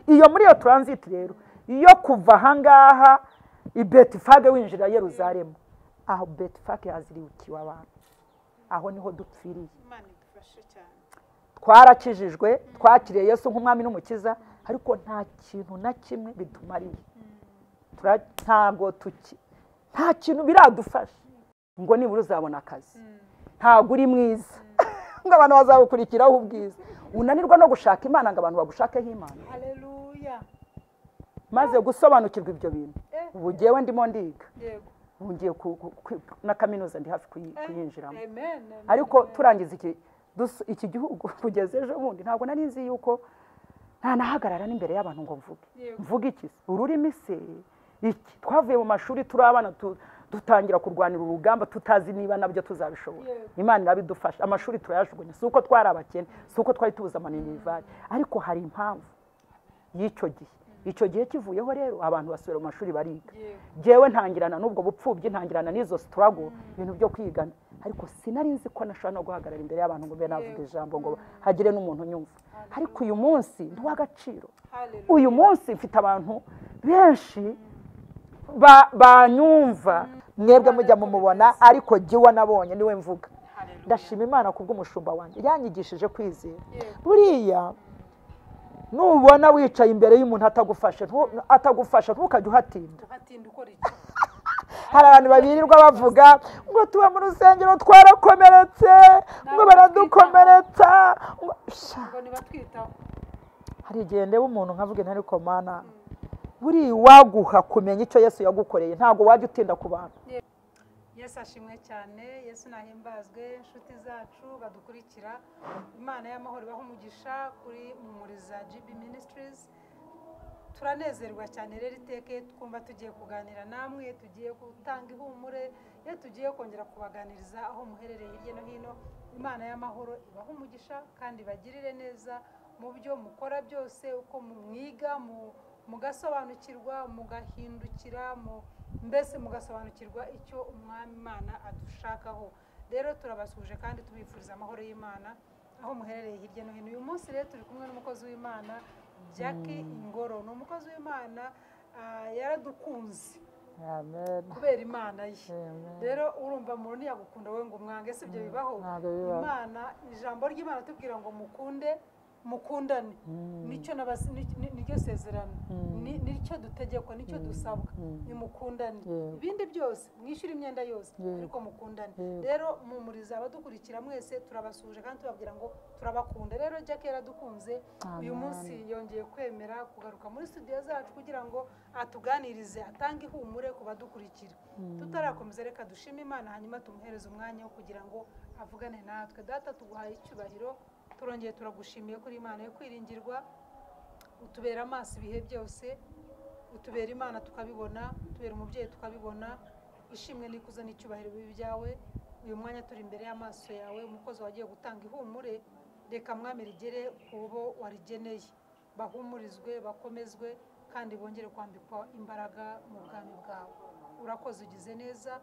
iyo muri iyo transit rero iyo kuva ahangaha i Betifage winjira Yeruzalemu, aho Betifage hazirikiwe abantu, aho niho dupfiriye. Twarakijijwe, twakiriye Yesu nk'umwami n'umukiza, ariko nta kintu na kimwe bitumariye. Nta kintu biradufasha ngo nibura uzabona akazi, ntabwo uri mwiza ngo abantu bazagukurikiraho ubwiza, unanirwa no gushaka Imana ngo abantu bagushakeho Imana. Haleluya. Maze gusobanukirwa ibyo bintu, ubu ngewe ndimo ndiga, ubu ngiye na kaminuza ndi hafi kuyinjiramo. Ariko turangiza iki gihugu kugeza ejo bundi ntabwo nari nzi yuko ntanahagarara n'imbere y'abantu ngo mvuge iki, ururimi se iki. Twavuye mu mashuri turi abana dutangira kurwanira urugamba tutazi niba nabyo tuzabishobora. Imana irabidufasha, amashuri turayajugunya, si uko twari abakene, si uko twari tubuze amaninivari, ariko hari impamvu y'icyo gihe. Icyo gihe kivuyeho rero abantu basubira mu mashuri bariga. Jewe ntangirana n'ubwo bupfubyi, ntangirana n'izo struggle, ibintu byo kwigana, ariko sinari nzi ko nashobora no guhagarara imbere y'abantu ngo mbe navuga ijambo ngo hagire n'umuntu nyumva. Ariko uyu munsi ndi w'agaciro, uyu munsi mfite abantu benshi banyumva. Mwebwe mujya mumubona, ariko jyewe nabonye niwe mvuga. Ndashima Imana kubw'umushumba wanjye yanyigishije kwizera. Buriya nubona wicaye imbere y'umuntu atagufasha ntukajya uhatinda. Hari abantu babirirwa bavuga ngo tuba mu rusengero twarakomeretse, ngo baradukomeretsa, ngo nibatwitaho. Hari igihe ndeba umuntu nkavuga nti ariko Mana, buri waguha kumenya icyo Yesu yagukoreye ntabwo wajya utinda ku bantu. Yesu ashimwe cyane, Yesu nahimbazwe. Inshuti zacu badukurikira, Imana y'amahoro ibaha umugisha kuri Mumuriza GB Ministries. Turanezerwa cyane rero iteke twumva tugiye kuganira namwe, tugiye gutanga ihumure, iyo tugiye kongera kubaganiriza aho muherereye hirya no hino. Imana y'amahoro ibaha umugisha kandi bagirire neza mu byo mukora byose, uko mwiga mugasobanukirwa, mugahindukira, mbese mugasobanukirwa icyo umwami Imana adushakaho. Rero turabasuje kandi tubifuriza amahoro y'Imana aho muherereye hirya no hino. Uyu munsi rero turi kumwe n'umukozi w'Imana Jackie Ingoro. Ni umukozi w'Imana yaradukunze kubera Imana ye. Rero urumva umuntu ntiyagukunda wowe ngo umwange, si ibyo bibaho. Imana, ijambo ry'Imana tubwira ngo mukundane, nicyo sezerano, nicyo dutegekwa, nicyo dusabwa, nimukundane. Ibindi byose mwishyura imyenda yose, ariko mukundane. Rero Mumuriza abadukurikira mwese turabasuje kandi tubabwira ngo turabakunda. Rero Jackie yaradukunze, uyu munsi yongeye kwemera kugaruka muri studio zacu kugira ngo atuganirize, atange ihumure ku badukurikira. Tutarakomeza reka dushime Imana, hanyuma tumuhereze umwanya wo kugira ngo avugane natwe. Data, tuguhaye icyubahiro, turongeye turagushimiye kuri Imana yo kwiringirwa, utubera amaso ibihe byose, utubera Imana tukabibona, utubera umubyeyi tukabibona. Ishimwe n'ikuzo n'icyubahiro bibi byawe. Uyu mwanya turi imbere y'amaso yawe, umukozi wagiye gutanga ihumure, reka Mwami rigere ku bo warigeneye, bahumurizwe, bakomezwe kandi bongere kwambikwa imbaraga mu bwami bwawe. Urakoze, ugize neza,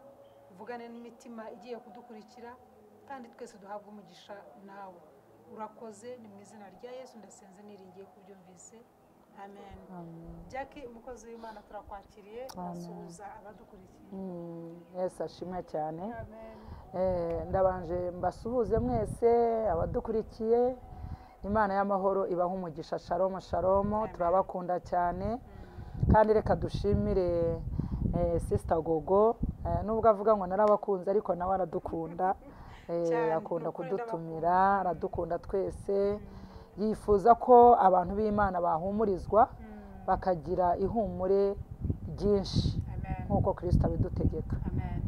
uvugane n'imitima igiye kudukurikira, kandi twese duhabwe umugisha nawe. Urakoze, ni mu izina rya Yesu ndasenze niringiye kubyumvise, amen. Jackie, umukozi w'Imana, turakwakiriye, asuhuza abadukurikiye. Yesu ashimwe cyane. Ndabanje mbasuhuze mwese abadukurikiye. Imana y'amahoro ibaha umugisha. Shalom shalom, turabakunda cyane kandi reka dushimire Sister Gogo, nubwo avuga ngo narabakunze ariko nawe aradukunda. Akunda kudutumira, aradukunda twese, yifuza ko abantu b'Imana bahumurizwa bakagira ihumure ryinshi nk'uko Kristo abidutegeka.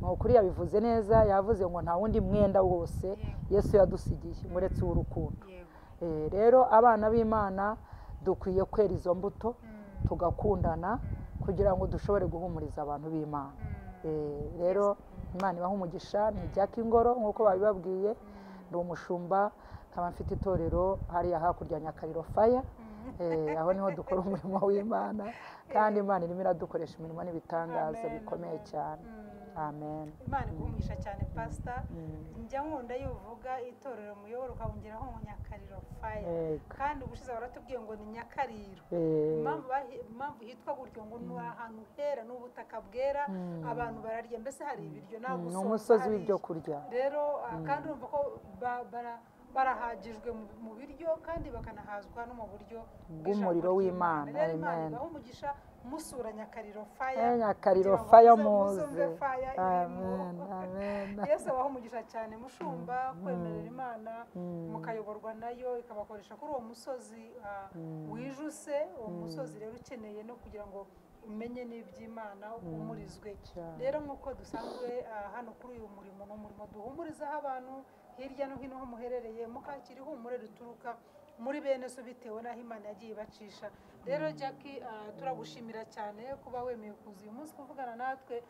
Ukuri yabivuze neza, yavuze ngo nta wundi mwenda wose Yesu yadusigiye muretse w'urukundo. Rero abana b'Imana dukwiye kwera izo mbuto, tugakundana kugira ngo dushobore guhumuriza abantu b'Imana. Rero Imana ibaha umugisha. Ni Jackie Ingoro nk'uko babibabwiye, ndi umushumba, nkaba mfite itorero hariya hakurya Nyakariro Fire. Aho niho dukora umurimo w'Imana, kandi Imana irimo iradukoresha imirimo n'ibitangaza bikomeye cyane. amen imana igumisha cyane pastor njya nkunda yuvuga itorero muyobora ukabongeraho ngo Nyakariro fire kandi ubushize baratubwiye ngo ni Nyakariro impamvu hitwa gutyo ngo ni ahantu hera n'ubutaka bwera abantu bararya mbese hari ibiryo nta ni umusozi w'ibyo kurya rero kandi urumva ko barahagijwe mu biryo kandi bakanahazwa no mu buryo bw'umuriro w'Imana. Rero Imana ibaha umugisha musura Nyakariro fire. Nyakariro fire muze. Amen. Yesu abaha umugisha cyane mushumba kwemerera Imana mukayoborwa nayo ikabakoresha kuri uwo musozi wijuse, uwo musozi rero ukeneye no kugira ngo umenye n'iby'Imana umurizwe. Rero nk'uko dusanzwe hano kuri uyu murimo n'umurimo duhumurizaho abantu hirya no hino ho muherereye mukakira ihumure rituruka muri bene so bitewe n'aho Imana yagiye bacisha. Rero Jackie turagushimira cyane kuba wemeye kuza uyu munsi kuvugana natwe.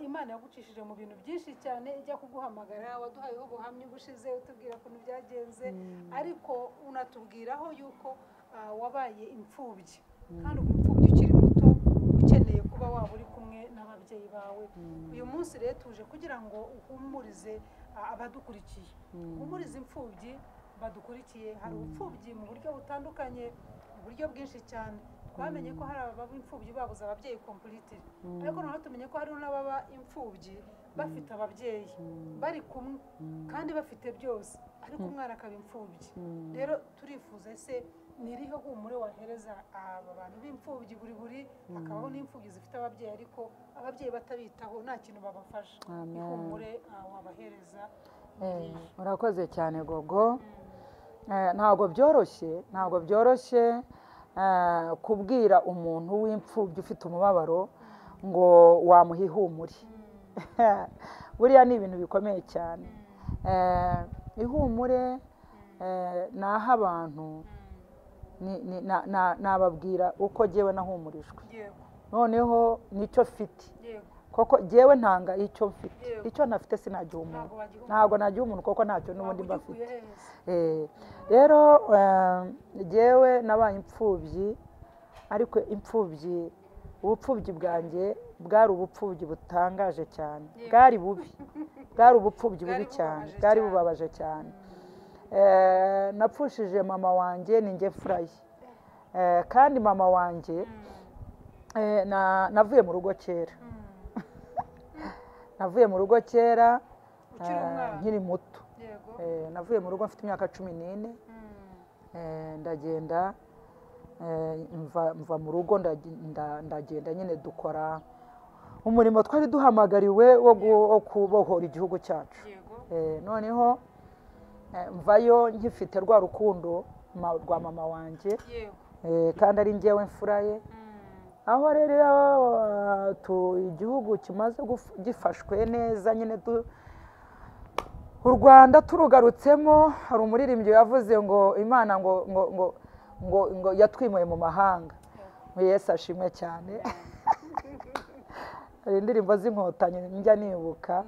Imana yagucishije mu bintu byinshi cyane ijya kuguhamagara, waduhayeho ubuhamya ubushize utubwira ukuntu byagenze, ariko unatubwiraho yuko wabaye imfubyi kandi ubu imfubyi ukiri muto ukeneye kuba waba uri kumwe n'ababyeyi bawe. Uyu munsi rero tuje kugira ngo uhumurize abadukurikiye, uhumurize imfubyi badukurikiye. Hari ubupfubyi mu buryo butandukanye, mu buryo bwinshi cyane. Twamenye ko hari ababa imfubyi babuze ababyeyi completely, ariko noneho tumenye ko hari n'ababa imfubyi bafite ababyeyi bari kumwe kandi bafite byose, ariko umwana akaba imfubyi. Rero turifuza ese nirihe humure wahereza aba bantu b'imfubyi buri hakabaho n'imfubyi zifite ababyeyi ariko ababyeyi batabitaho nta kintu babafasha, ihumure wabahereza? Murakoze cyane Gogo. Ntabwo byoroshye kubwira umuntu w'imfubyi ufite umubabaro ngo wamuha ihumure. Buriya ni ibintu bikomeye cyane. Ihumure naho abantu nababwira uko jyewe nahumurijwe, noneho nicyo mfite koko jyewe ntanga icyo mfite, icyo ntafite sinagiha umuntu, ntabwo nagiha umuntu kuko ntacyo n'ubundi mba mfite. Rero jyewe nabaye imfubyi, ariko imfubyi ubupfubyi bwanjye bwari ubupfubyi butangaje cyane, bwari bubi, bwari ubupfubyi bubi cyane, bwari bubabaje cyane. Napfushije mama wanjye ni njye mfura ye, kandi mama wanjye navuye mu rugo kera, navuye mu rugo kera nkiri muto. Navuye mu rugo mfite imyaka 14, ndagenda mva mu rugo ndagenda nyine dukora umurimo twari duhamagariwe wo kubohora igihugu cyacu. Noneho mvayo nkifite rwa rukundo rwa mama wanjye, kandi ari njyewe mfura ye. Aho rero igihugu kimaze gifashwe neza nyine u Rwanda turugarutsemo, hari umuririmbyi yavuze ngo Imana ngo yatwimuye mu mahanga. Yesu ashimwe cyane. Hari indirimbo z'inkotanyi njya nibuka.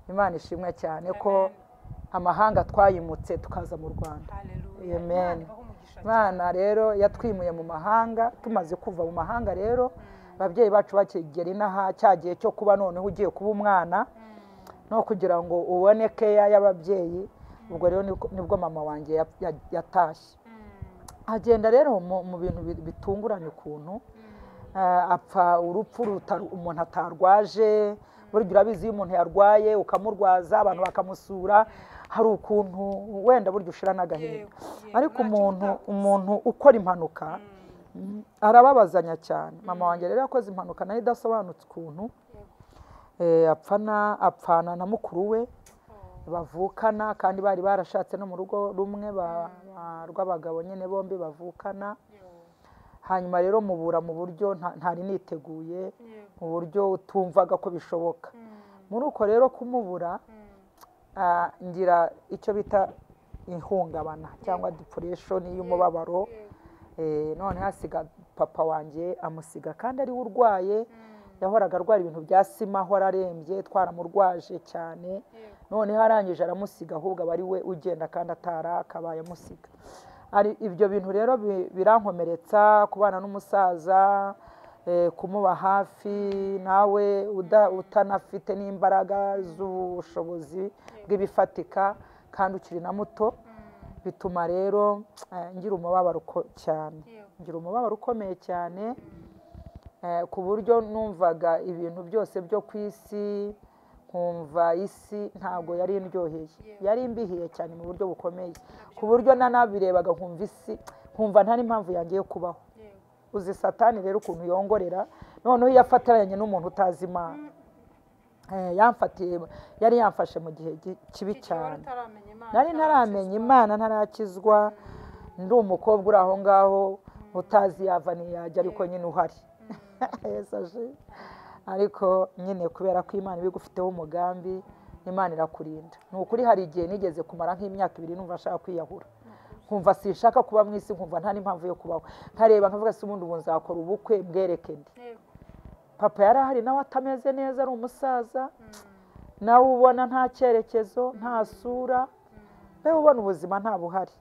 Imana ishimwe cyane ko amahanga twayimutse tukaza mu Rwanda. Amen. Imana rero yatwimuye mu mahanga, tumaze kuva mu mahanga rero ababyeyi bacu bakigera inaha cyagiye cyo kuba noneho ugiye kuba umwana no kugira ngo ubone keya y'ababyeyi. Ubwo rero nibwo mama wanjye yatashye, agenda rero mu bintu bitunguranye ukuntu, apfa urupfu umuntu atarwaje. Burya urabizi iyo umuntu yarwaye ukamurwaza abantu bakamusura, hari ukuntu wenda burya ushira n'agahinda, ariko umuntu ukora impanuka arababazanya cyane. Mama wanjye rero yakoze impanuka nayo idasobanutse ukuntu, apfana na mukuru we bavukana, kandi bari barashatse no mu rugo rumwe rw'abagabo nyine bombi bavukana. Hanyuma rero mubura mu buryo ntari niteguye, mu buryo utumvaga ko bishoboka. Muri uko rero kumubura ngira icyo bita ihungabana cyangwa depression y'umubabaro. None hasiga papa wanjye amusiga, kandi ari we urwaye, yahoraga arwara ibintu bya sima, ahora arembye, twaramurwaje cyane. None harangije aramusiga, ahubwo aba ari we ugenda kandi akabaye amusiga. Ibyo bintu rero birankomeretsa, kubana n'umusaza kumuba hafi nawe utanafite n'imbaraga z'ubushobozi bw'ibifatika kandi ukiri na muto, bituma rero ngira umubabaro cyane, ngira umubabaro ukomeye cyane, ku buryo numvaga ibintu byose byo ku isi, nkumva isi ntabwo yari indyoheye, yari imbihiye cyane mu buryo bukomeye, ku buryo nanabirebaga nkumva isi, nkumva nta n'impamvu yanjye yo kubaho. Uzi Satani rero ukuntu yongorera, noneho iyo afataranye n'umuntu utazi Imana, yari yamfashe mu gihe kibi cyane, nari ntaramenya Imana, ntarakizwa, ndi umukobwa uri aho ngaho utazi yava ntiyajya, ariko nyine uhari. Ariko nyine kubera ko Imana ibigufiteho umugambi, Imana irakurinda. Ni ukuri hari igihe nigeze kumara nk'imyaka 2 numva nshaka kwiyahura, nkumva sinshaka kuba mu isi, nkumva nta n'impamvu yo kubaho, nkareba nkavuga se ubundi ubu nzakora ubukwe mbwereke ndi. Papa yari ahari nawe atameze neza, ari umusaza nawe ubona nta cyerekezo, nta sura, nawe ubona ubuzima nta buhari,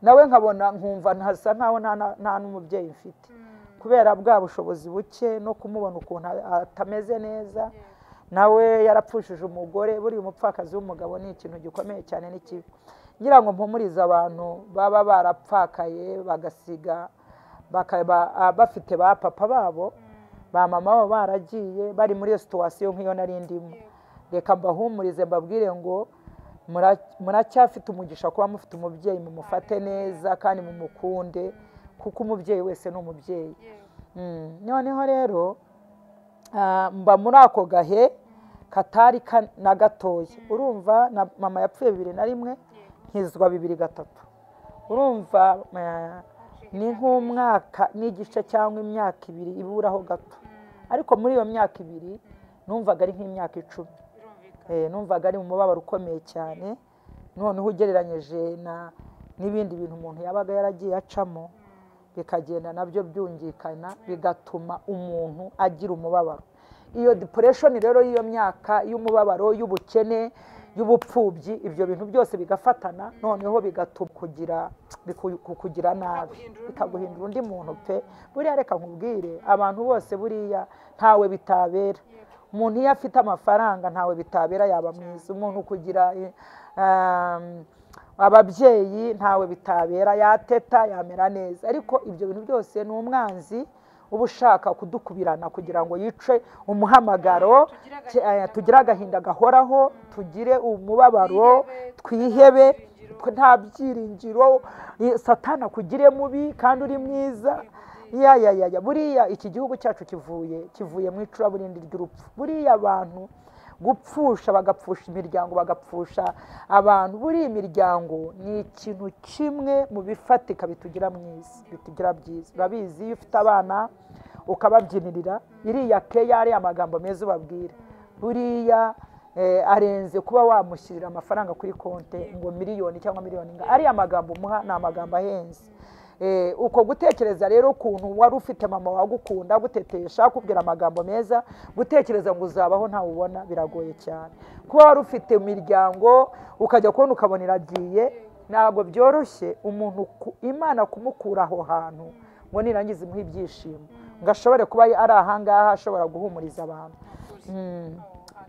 nawe nkabona nkumva ntasa nkaho nta n'umubyeyi mfite, kubera bwa bushobozi buke no kumubona ukuntu atameze neza. Nawe yarapfushije umugore, buri umupfakazi w'umugabo ni ikintu gikomeye cyane n'ikibi. Ngira ngo mpumurize abantu baba barapfakaye bagasiga bafite ba papa babo, ba mama babo baragiye, bari muri iyo situation nk'iyo nari ndimo. Reka mbahumurize mbabwire ngo muracyafite umugisha kuba mufite umubyeyi, mumufate neza kandi mumukunde, kuko umubyeyi wese ni umubyeyi. Noneho rero mba muri ako gahe katari na gatoya, urumva mama yapfuye 2001, nkizwa 2003, urumva ni nk'umwaka n'igice cyangwa imyaka 2 iburaho gato, ariko muri iyo myaka 2 numvaga ari nk'imyaka 10, numvaga ari umubabaro ukomeye cyane. Noneho ugereranyije n'ibindi bintu umuntu yabaga yaragiye acamo, bikagenda nabyo byungikana, bigatuma umuntu agira umubabaro. Iyo depression rero y'iyo myaka y'umubabaro, y'ubukene, y'ubupfubyi, ibyo bintu byose bigafatana, noneho bigatuma kugira nabi, bikaguhindura undi muntu pe. Buriya reka nkubwire, abantu bose buriya ntawe bitabera. Umuntu iyo afite amafaranga ntawe bitabera yaba mwiza, umuntu kugira ababyeyi ntawe bitabera, yateta yamera neza, ariko ibyo bintu byose ni umwanzi uba ushaka kudukubirana kugira ngo yice umuhamagaro, tugire agahinda gahoraho, tugire umubabaro, twihebe, nta byiringiro, Satani akugire mubi kandi uri mwiza. Buriya iki gihugu cyacu kivuye mu icuraburindi ry'urupfu. Buriya abantu gupfusha, bagapfusha imiryango, bagapfusha abantu, buriya imiryango ni ikintu kimwe mu bifatika bitugira mwiza, bitugira byiza. Urabizi iyo ufite abana ukababyinirira, iriya keya ari amagambo meza ubabwira, buriya arenze kuba wamushyirira amafaranga kuri konte ngo miliyoni cyangwa miliyoni, ari amagambo umuha ni amagambo ahenze. Uko gutekereza rero ukuntu wari ufite mama wagukunda, gutetesha, akubwira amagambo meza, gutekereza ngo uzabaho ntawe ubona, biragoye cyane. Kuba wari ufite imiryango ukajya kubona ukabona iragiye, ntabwo byoroshye umuntu Imana kumukura aho hantu ngo nirangiza imuhe ibyishimo, ngo ashobore kuba ari ahangaha ashobora guhumuriza abantu.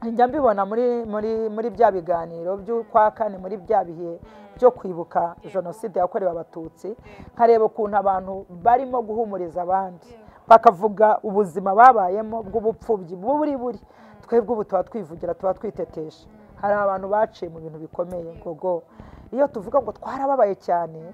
Njya mbibona muri bya biganiro by'ukwa kane, muri bya bihe byo kwibuka jenoside yakorewe Abatutsi, nkareba ukuntu abantu barimo guhumuriza abandi, bakavuga ubuzima babayemo bw'ubupfubyi buri twebwe ubu tuba twivugira, tuba twitetesha. Hari abantu baciye mu bintu bikomeye gogo, iyo tuvuga ngo twarababaye cyane,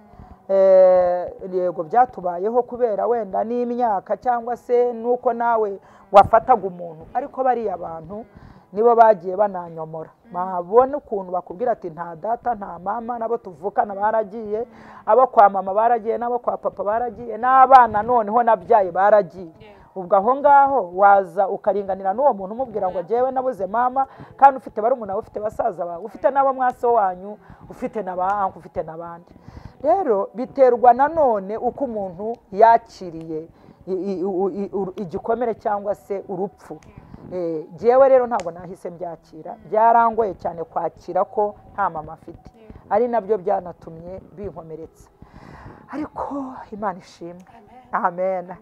yego byatubayeho kubera wenda n'imyaka cyangwa se nuko nawe wafataga umuntu, ariko bariya abantu nibo bagiye bananyomora, babona ukuntu bakubwira ati nta data nta mama, nabo tuvukana baragiye, abo kwa mama baragiye, nabo kwa papa baragiye, n'abana noneho nabyaye baragiye. Ubwo aho ngaho waza ukaringanira n'uwo muntu umubwira ngo jewe nabuze mama, kandi ufite barumuna, ufite basaza bawe, ufite n'abo mwaso wanyu, ufite n'abantu, ufite n'abandi. Rero biterwa nanone uko umuntu yakiriye igikomere cyangwa se urupfu. Jewe rero ntabwo nahise mbyakira, byarangoye cyane kwakira ko nta mama afite, ari nabyo byanatumye binkomeretsa, ariko Imana ishimwe, amen.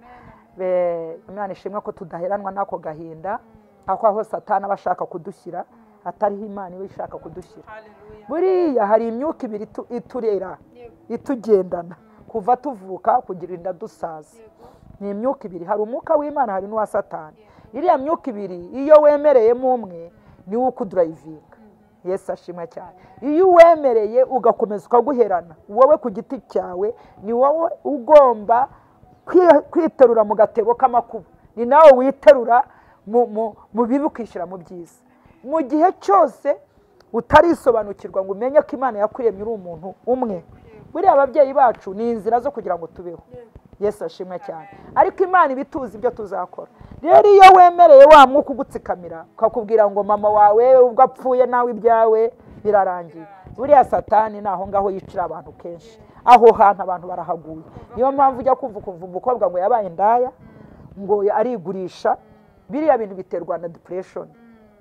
Imana ishimwe ko tudaheranwa n'ako gahinda ako aho Satani aba ashaka kudushyira atariho Imana iba ishaka kudushyira. Buriya hari imyuka ibiri iturera itugendana kuva tuvuka kugira inda dusaza. Ni imyuka ibiri, hari umwuka w'Imana hari n'uwa Satani. Iriya myuka ibiri iyo wemereyemo umwe niwo ukudurayivinga. Yesu ashimwe cyane. Iyo uwemereye ugakomeza ukaguherana wowe ku giti cyawe, ni wowe ugomba kwiterura mu gatebo k'amakuba. Ni nawe witerura mu bibi ukishyira mu byiza. Mu gihe cyose utarisobanukirwa ngo umenye ko Imana yakuremye uri umuntu umwe. Buriya ababyeyi bacu ni inzira zo kugira ngo tubeho. Yesu ashimwe cyane. Ariko Imana ibituzi ibyo tuzakora. Rero iyo wemereye wa mwuka ugutsikamira ukakubwira ngo mama wawe ubwo apfuye nawe ibyawe birarangiye, buriya Satani naho ngaho yicira abantu kenshi. Aho hantu abantu barahaguye. Niyo mpamvu ujya kumva umukobwa ngo yabaye indaya ngo arigurisha. Biriya bintu biterwa na depression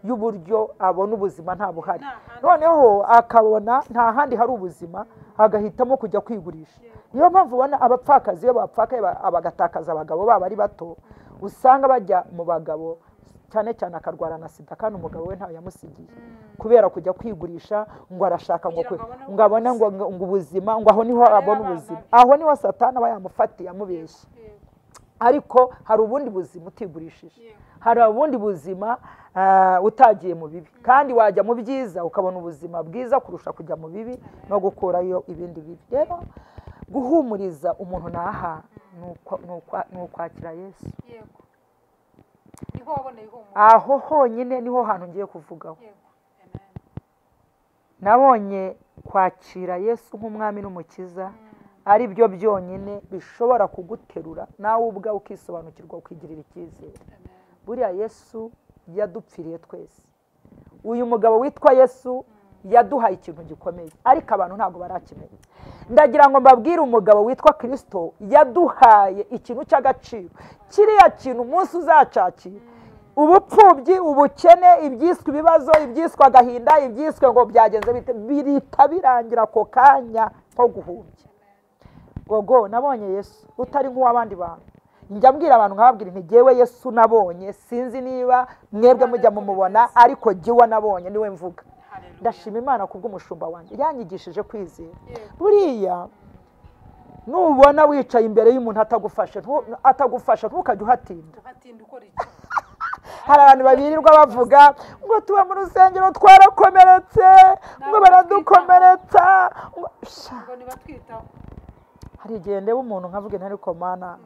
y'uburyo abona ubuzima nta buhari, noneho akabona nta handi hari ubuzima agahitamo kujya kwigurisha. Niyo mpamvu ubona abapfakazi iyo bapfakaye bagatakaza abagabo babo ari bato, usanga bajya mu bagabo cyane cyane akarwara na sida kandi umugabo we ntawe yamusigiye kubera kujya kwigurisha ngo arashaka ngo abone ngo ubuzima, ngo aho niho abona ubuzima. Aho niho Satani aba yamufatiye amubeshya. Ariko hari ubundi buzima utigurishije, hari ubundi buzima utagiye mu bibi, kandi wajya mu byiza ukabona ubuzima bwiza kurusha kujya mu bibi no gukurayo ibindi bibi. Rero guhumuriza umuntu naha ni ukwakira Yesu. Aho honyine niho hantu ngiye kuvugaho. Nabonye kwakira Yesu nk'umwami n'umukiza ari byo byonyine bishobora kuguterura nawe ubwawe ukisobanukirwa ukigirira icyizere. Buriya Yesu yadupfiriye twese. Uyu mugabo witwa Yesu yaduhaye ikintu gikomeye, ariko abantu ntabwo barakimenya. Ndagira ngo mbabwire umugabo witwa Kristo yaduhaye ikintu cy'agaciro. Kiriya kintu umunsi uzacakira ubupfubyi, ubukene, ibyiswe ibibazo, ibyiswe agahinda, ibyiswe ngo byagenze bite, birita birangira ako kanya nko guhumbya. Gogo nabonye Yesu utari nk'uw'abandi bantu. Njya mbwira abantu nkababwira nti jyewe Yesu nabonye, sinzi niba mwebwe mujya mumubona, ariko jyewe nabonye niwe mvuga. Ndashima Imana kubw'umushumba wanjye yanyigishije kwizera. Buriya nubona wicaye imbere y'umuntu atagufasha ntukajya uhatinda. Hari abantu babirirwa bavuga ngo tuba mu rusengero twarakomeretse, ngo baradukomeretsa, ngo nibatwitaho. Hari igihe ndeba umuntu nkavuga nti ariko Mana,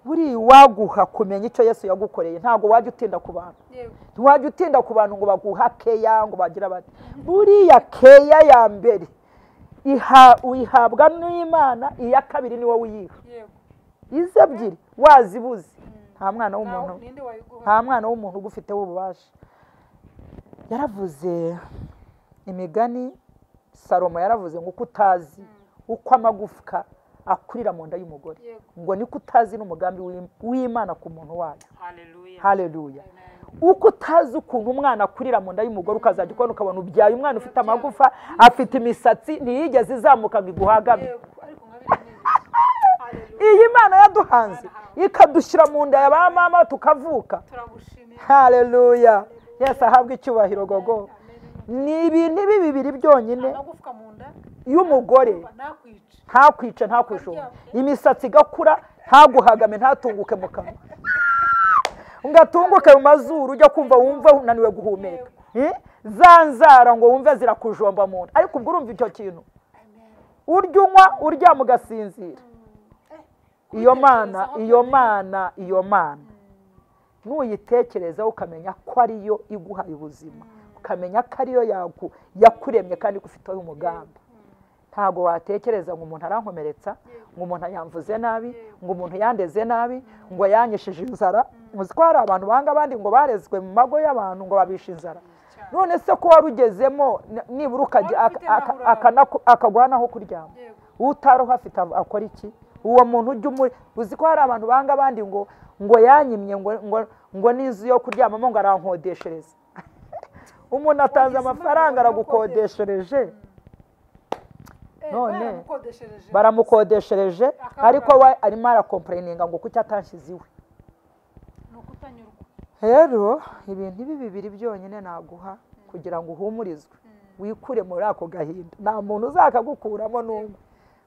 buri waguha kumenya icyo Yesu yagukoreye ntabwo wajya utinda ku bantu. Ntiwajya utinda ku bantu ngo baguha keya ngo bagira bati. Buriya keya ya mbere uyihabwa n'Imana, iya kabiri ni wowe uyiha. Izi ebyiri wazibuze nta mwana w'umuntu ugufiteho ububasha. Yaravuze imigani, Salomo yaravuze ngo uko utazi uko amagufwa akurira mu nda y'umugore, ngo niko utazi n'umugambi w'Imana ku muntu wayo. Haleluya. Uko utazi ukuntu umwana akurira mu nda y'umugore ukazajya ukubona ukabona ubyaye umwana ufite amagufa, afite imisatsi ntiyigeze izamuka ngo iguhagame. Iyi Mana yaduhanze ikadushyira mu nda ya ba mama tukavuka. Haleluya. Yesu ahabwe icyubahiro. Gogo ni ibintu bibiri byonyine y'umugore ntakwice ntakwishonga, imisatsi igakura ntaguhagame, ntatunguke mu kanwa, ngatunguke mu mazuru ujya kumva wumva unaniwe guhumeka, zanzara ngo wumve zirakujomba mu nda. Ariko ubwo urumva icyo kintu, urya unywa uryama ugasinzira. Iyo Mana nuyitekereza ukamenya ko ariyo iguhaye ubuzima, ukamenya ko ariyo yakuremye kandi igufiteho umugambi, ntabwo watekereza ngo umuntu arankomeretsa, ngo umuntu yamvuze nabi, ngo umuntu yandeze nabi, ngo yanyishije inzara. Muzi ko hari abantu banga abandi ngo barezwe mu mago y'abantu ngo babishe inzara. None se ko warugezemo nibura akaguha naho kuryama, utaroho afite akora iki? Uwo muntu ujya uzi ko hari abantu banga abandi ngo yanyimye ngo n'inzu yo kuryamamo ngo arankodeshereza. Umuntu atanze amafaranga aragukodeshereje, none baramukodeshereje, ariko we arimo arakomplayininga ngo kuki atanshyize iwe. rero ibintu ibi bibiri byonyine naguha kugira ngo uhumurizwe wikure muri ako gahinda. Nta muntu uzakagukuramo n'umwe,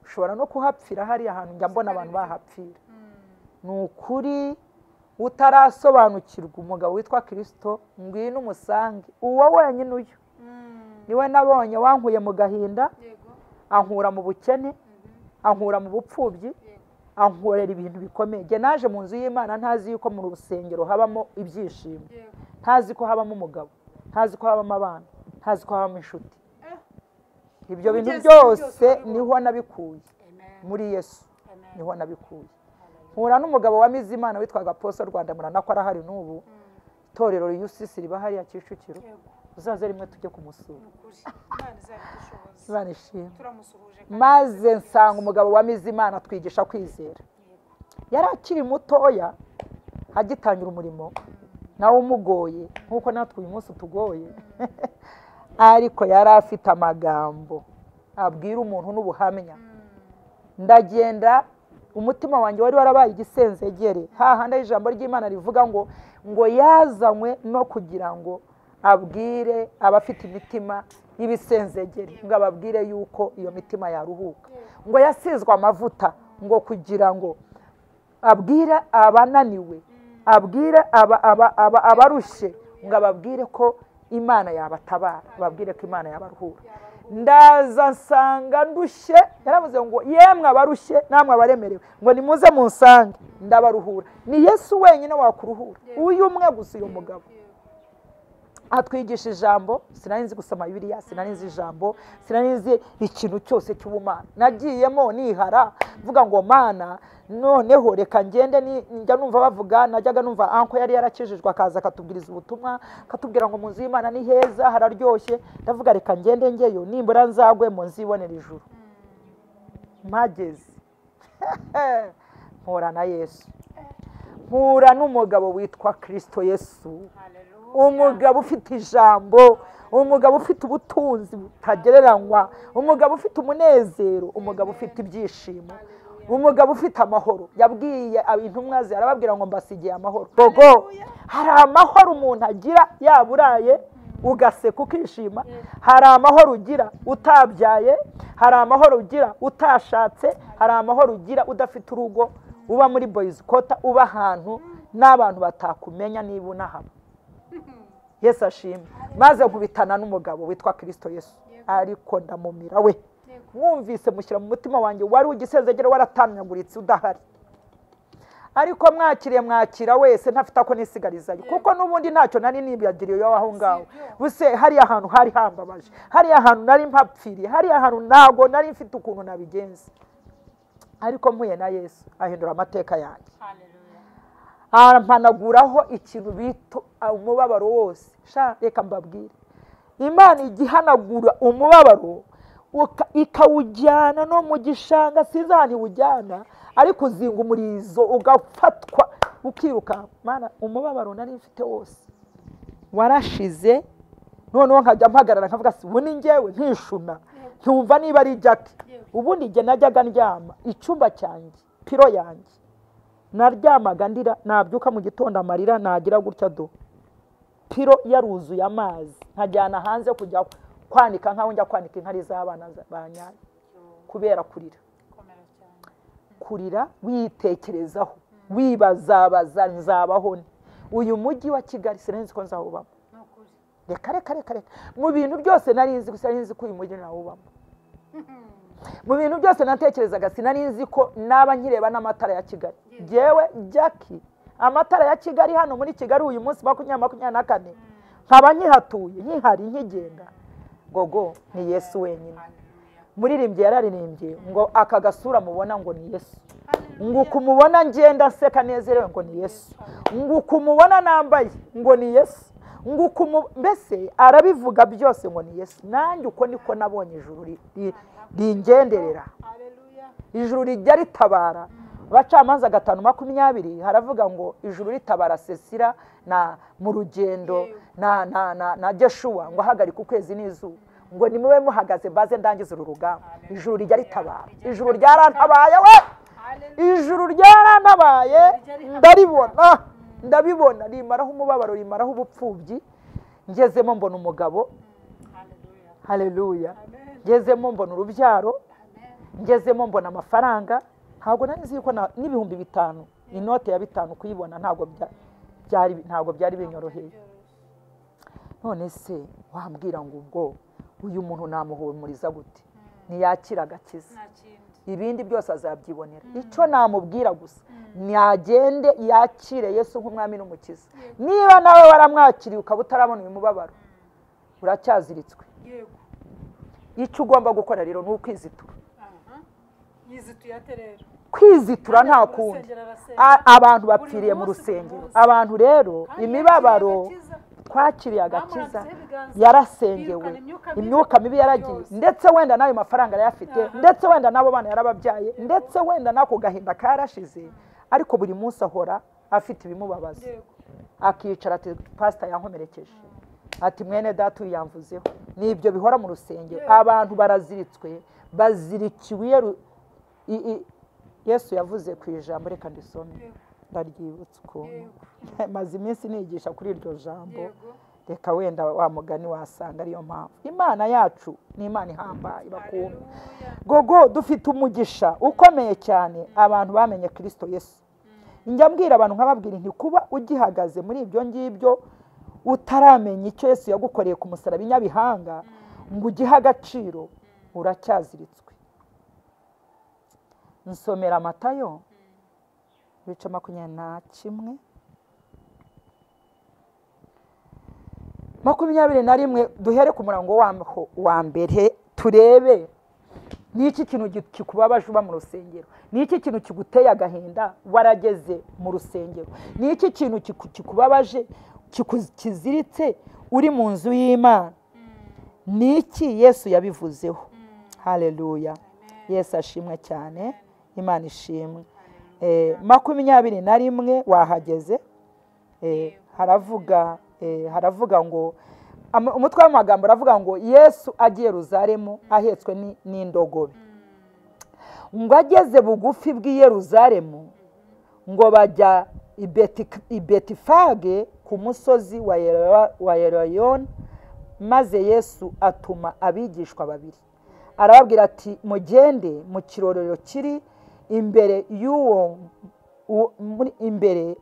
ushobora no kuhapfira hariya hantu njya mbona abantu bahapfira. Ni ukuri utarasobanukirwa umugabo witwa Kristo, ngwino umusange. Uwo wenyine uyu niwe nabonye wankuye mu gahinda, ankura mu bukene, ankura mu bupfubyi, ankorera ibintu bikomeye. Jye naje mu nzu y'Imana ntazi yuko mu rusengero habamo ibyishimo, ntazi ko habamo umugabo, ntazi ko habamo abana, ntazi ko habamo inshuti. Ibyo bintu byose niho nabikuye muri Yesu, niho nabikuye. Nkura n'umugabo wamize Imana witwaga Apostle Rwanda Murana ko arahari n'ubu, itorero UCC riba hariya Kicukiro, uzaze rimwe tujye kumusura. Imana ishimwe. Maze nsanga umugabo wamize Imana twigisha kwizera. Yari akiri mutoya agitangira umurimo, nawe umugoye nkuko natwe uyu munsi tugoye. Ariko yari afite amagambo abwira umuntu n'ubuhamya. Ndagenda umutima wanjye wari warabaye igisenzegere, hahandi ijambo ry'Imana rivuga ngo yazanywe no kugira ngo abwire abafite imitima y'ibisenzegere, ngo ababwire yuko iyo mitima yaruhuka. Ngo yasizwe amavuta ngo kugira ngo abwire abananiwe, abwire abarushye, ngo ababwire ko Imana yabatabara, ababwire ko Imana yabaruhura. Ndaza nsanga ndushye, yaravuze ngo yemwe abarushye namwe abaremerewe, ngo nimuze munsange ndabaruhura. Ni Yesu wenyine wakuruhura, uyu umwe gusa. Uyu mugabo atwigisha ijambo, sinari nzi gusoma Bibiliya, sinari nzi ijambo, sinari nzi ikintu cyose cy'ubumana. Nagiyemo nihara mvuga ngo Mana, noneho reka ngende. Njya numva bavuga, najyaga numva anko yari yarakijijwe akaza akatubwiriza ubutumwa, akatubwira ngo mu nzu y'Imana ni heza hararyoshye. Ndavuga reka ngende ngeyo, nimbura nzagwemo nzibonera ijuru. Mpageze mpura na Yesu, mpura n'umugabo witwa Kristo Yesu, umugabo ufite ijambo, umugabo ufite ubutunzi butagereranywa, umugabo ufite umunezero, umugabo ufite ibyishimo, umugabo ufite amahoro. Yabwiye intumwa ze arababwira ngo mbasigiye amahoro. Bogo, hari amahoro umuntu agira yaburaye ugaseka ukishima, hari amahoro ugira utabyaye, hari amahoro ugira utashatse, hari amahoro ugira udafite urugo, uba muri boys quarter, uba ahantu n'abantu batakumenya niba unahaba. Yesu ashimwe. Maze nkubitana n'umugabo witwa Kristo Yesu, ariko ndamumira we. Mwumvise mushyira mu mutima wanjye, wari ugisezegere waratanyaguritse udahari. Ariko mwakira wese ntafite ako nisigarizayo, kuko n'ubundi ntacyo nari nibagiriye aho ngaho. Buse hari ahantu hari hambabaje, hari ahantu nari mpapfiriye, hari ahantu ntago nari mfite ukuntu nabigenza. Ariko mpuye na Yesu ahindura amateka yanjye. Arampanaguraho ikintu bita umubabaro wose. Reka mbabwire, Imana igihanagura umubabaro ikawujyana no mu gishanga, sinzi ahantu iwujyana, ariko uzinga umurizo ugafatwa ukiruka. Mana, umubabaro nari mfite wose warashize. Noneho nkajya mpagarara nkavuga si ubu ni njyewe nkishuna, ntumva niba ari Jackie. Ubundi njye najyaga ndyama icyumba cyanjye, piro yanjye naryamaga ndira, nabyuka mu gitondo amarira nagira gutya do, piro yaruzuye amazi, nkajyana hanze kujya kwanika nkaho njya kwanika inkari z'abana banyaye, kubera kurira witekerezaho, wibazabaza nzabaho. Uyu mujyi wa Kigali sinzi ko nzawubamo. Reka mu bintu byose nari nzi, gusa nari nzi ko uyu mujyi nawubamo. Mu bintu byose natekerezaga sinari nzi ko naba nkireba n'amatara ya Kigali. Jewe Jackie, amatara ya Kigali hano muri Kigali uyu munsi 2024 nkaba nkihatuye, nkihari, nkigenda. Gogo, ni Yesu wenyine. Muririmbye yararirimbye ngo aka gasura mubona ngo ni Yesu, ngo kumubona ngenda nseka nezerewe ngo ni Yesu, ngo kumubona nambaye ngo ni Yesu, ngo mbese arabivuga byose ngo ni Yesu. Nanjye uko niko nabonye ijuru ringenderera, ijuru rijya ritabara. Abacamanza 5:20 haravuga ngo ijuru ritabara Sesira na mu rugendo na Joshua ngo ahagarika ukwezi n'izuba, ngo nimube muhagaze baze ndangiza uru rugamba. Ijuru rijya ritabara, ijuru ryarantabaye we, ijuru ryarantabaye ndaribona. ndabibona rimaraho umubabaro rimaraho ubupfubyi ngezemo mbona umugabo haleluya ngezemo mbona urubyaro ngezemo mbona amafaranga ntabwo nari nzi ko n'ibihumbi 5 inote ya 5 kuyibona ntabwo byari binyoroheye none se wambwira ngo ubwo uyu muntu namuhumuriza gute ntiyakira agakiza ibindi byose azabyibonera icyo namubwira gusa ntiyagende yakire Yesu nk'umwami n'umukiza niba nawe waramwakiriye ukaba utarabona uyu mubabaro uracyaziritswe icyo ugomba gukora rero ni ukwizitura kwizitura nta kundi abantu bapfiriye mu rusengero abantu rero imibabaro twakiriye agakiza yarasengewe imyuka mibi yaragiye ndetse wenda n'ayo mafaranga yarayafite ndetse wenda n'abo bana yarababyaye ndetse wenda n'ako gahinda karashize ariko buri munsi ahora afite ibimubabaza akicara ati pastor yankomerekeje ati mwene data uyamvuzeho nibyo bihora mu rusengero abantu baraziritswe bazirikiwe Yesu yavuze ku ijambo reka ndisome ndaryibutse ukuntu maze iminsi nigisha kuri iryo jambo reka wenda wa mugani wasanga ariyo mpamvu Imana yacu ni Imana ihambaye bakunda gogo dufite umugisha ukomeye cyane abantu bamenye Kristo Yesu njya mbwira abantu nkababwira nti kuba ugihagaze muri ibyo ngibyo utaramenya icyo Yesu yagukoreye ku musaraba inyabihanga ngo ugihe agaciro uracyaziritswe nsomera Matayo bice 21 21 duhere ku murango wa mbere turebe niki kintu kikubabaje uba mu rusengero niki kintu kiguteye agahinda warageze mu rusengero niki kintu kikubabaje kiziritse uri mu nzu y'Imana niki Yesu yabivuzeho haleluya Yesu ashimwe cyane Imana ishimwe 21 wahageze haravuga ngo umutwe w'amagambo aravuga ngo Yesu agiye Yerusalemu ahetswe n'indogobe ngo ageze bugufi bw'i Yerusalemu ngo bajya i Betifage ku musozi wa Yerayoni maze Yesu atuma abigishwa babiri arababwira ati mugende mu kirorero kiri imbere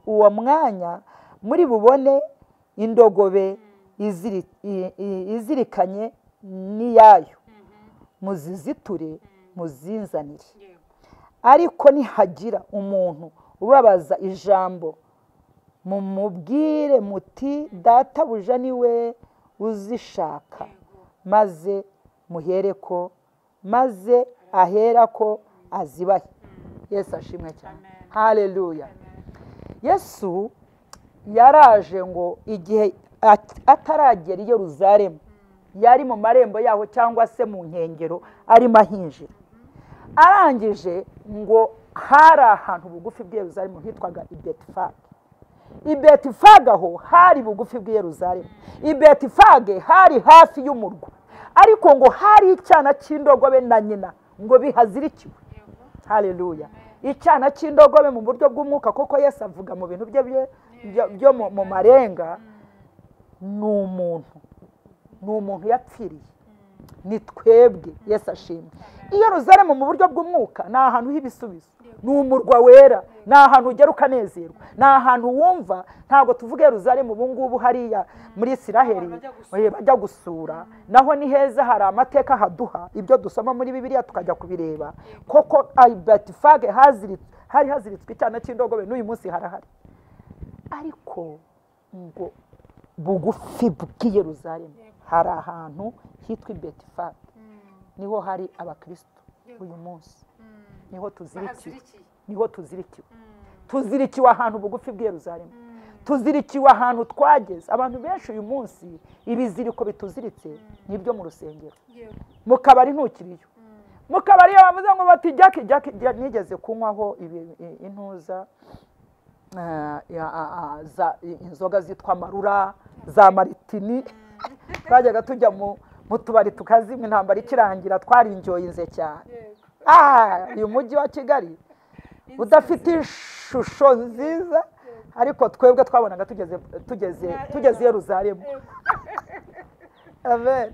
uwo mwanya muri bubone indogobe izirikanye n'iyayo muziziture muzinzanire ariko nihagira umuntu ubabaza ijambo mumubwire muti databuja niwe uzishaka maze muhereko maze aherako azibahe Yesu ashimwe cyane haleluya Yesu yaraje ngo igihe ataragera i Yerusalemu yari mu marembo yaho cyangwa se mu nkengero arimo ahinjira arangije ngo hari ahantu bugufi bw'i Yerusalemu hitwaga i Betifage aho hari bugufi bw'i Yerusalemu i Betifage hari hafi y'umurwa ariko ngo hari icyana cy'indogobe na nyina ngo bihazirikiwe haleluya icyana cy'indogobe mu buryo bw'umwuka koko Yesu avuga mu bintu byo mu marenga ni umuntu yapfiriye ni twebwe Yesu ashimwe i Yerusalemu mu buryo bw'umwuka ni ahantu h'ibisubizo ni umurwa wera ni ahantu ugera ukanezerwa ni ahantu wumva ntabwo tuvuga Yerusalemu ubu ngubu hariya muri Isiraheli bajya gusura naho ni heza hari amateka haduha ibyo dusoma muri Bibiliya tukajya kubireba koko Betifage hari haziritswe icyana cy'indogobe n'uyu munsi harahari ariko ngo bugufi bw'i Yerusalemu hari ahantu hitwa Betifage niho hari abakristo uyu munsi niho tuzirikiwe ahantu bugufi bw'i Yerusalemu tuzirikiwe ahantu twageze abantu benshi uyu munsi ibiziriko bituziritse nibyo mu rusengero mu kabari ntukiriyo mu kabari bavuze ngo bati jaki nigeze kunywaho intuza inzoga zitwa marura za maritini twajyaga tujya mu tubari tukazimwa intambara ikirangira twarinjoyinze cyane uyu mujyi wa Kigali udafite ishusho nziza ariko twebwe twabonaga tugeze i Yerusalemu. Amen.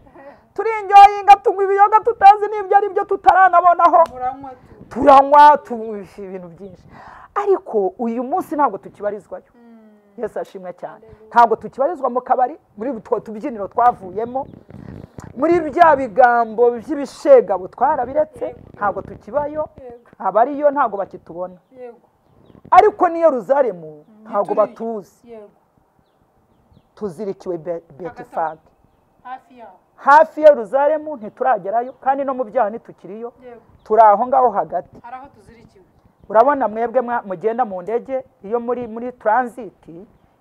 Turi enjoyinga, tunywa ibiyoga tutazi n'ibyo ari byo, tutaranabonaho, turanywa ibintu byinshi, ariko uyu munsi ntabwo tukibarizwayo. Yesu ashimwe cyane. Ntabwo tukibarizwa mu kabari, muri utwo tubyiniro twavuyemo, muri bya bigambo by'ibishegabo twarabiretse, ntabwo tukibayo, abariyo ntabwo bakitubona, ariko ni Yerusalemu ntabwo batuzi. Tuzirikiwe Betifage hafi ya Yerusalemu, ntituragerayo, kandi no mu byaha ntitukiriyo, turi aho ngaho hagati. Urabona mwebwe mugenda mu ndege, iyo muri transit,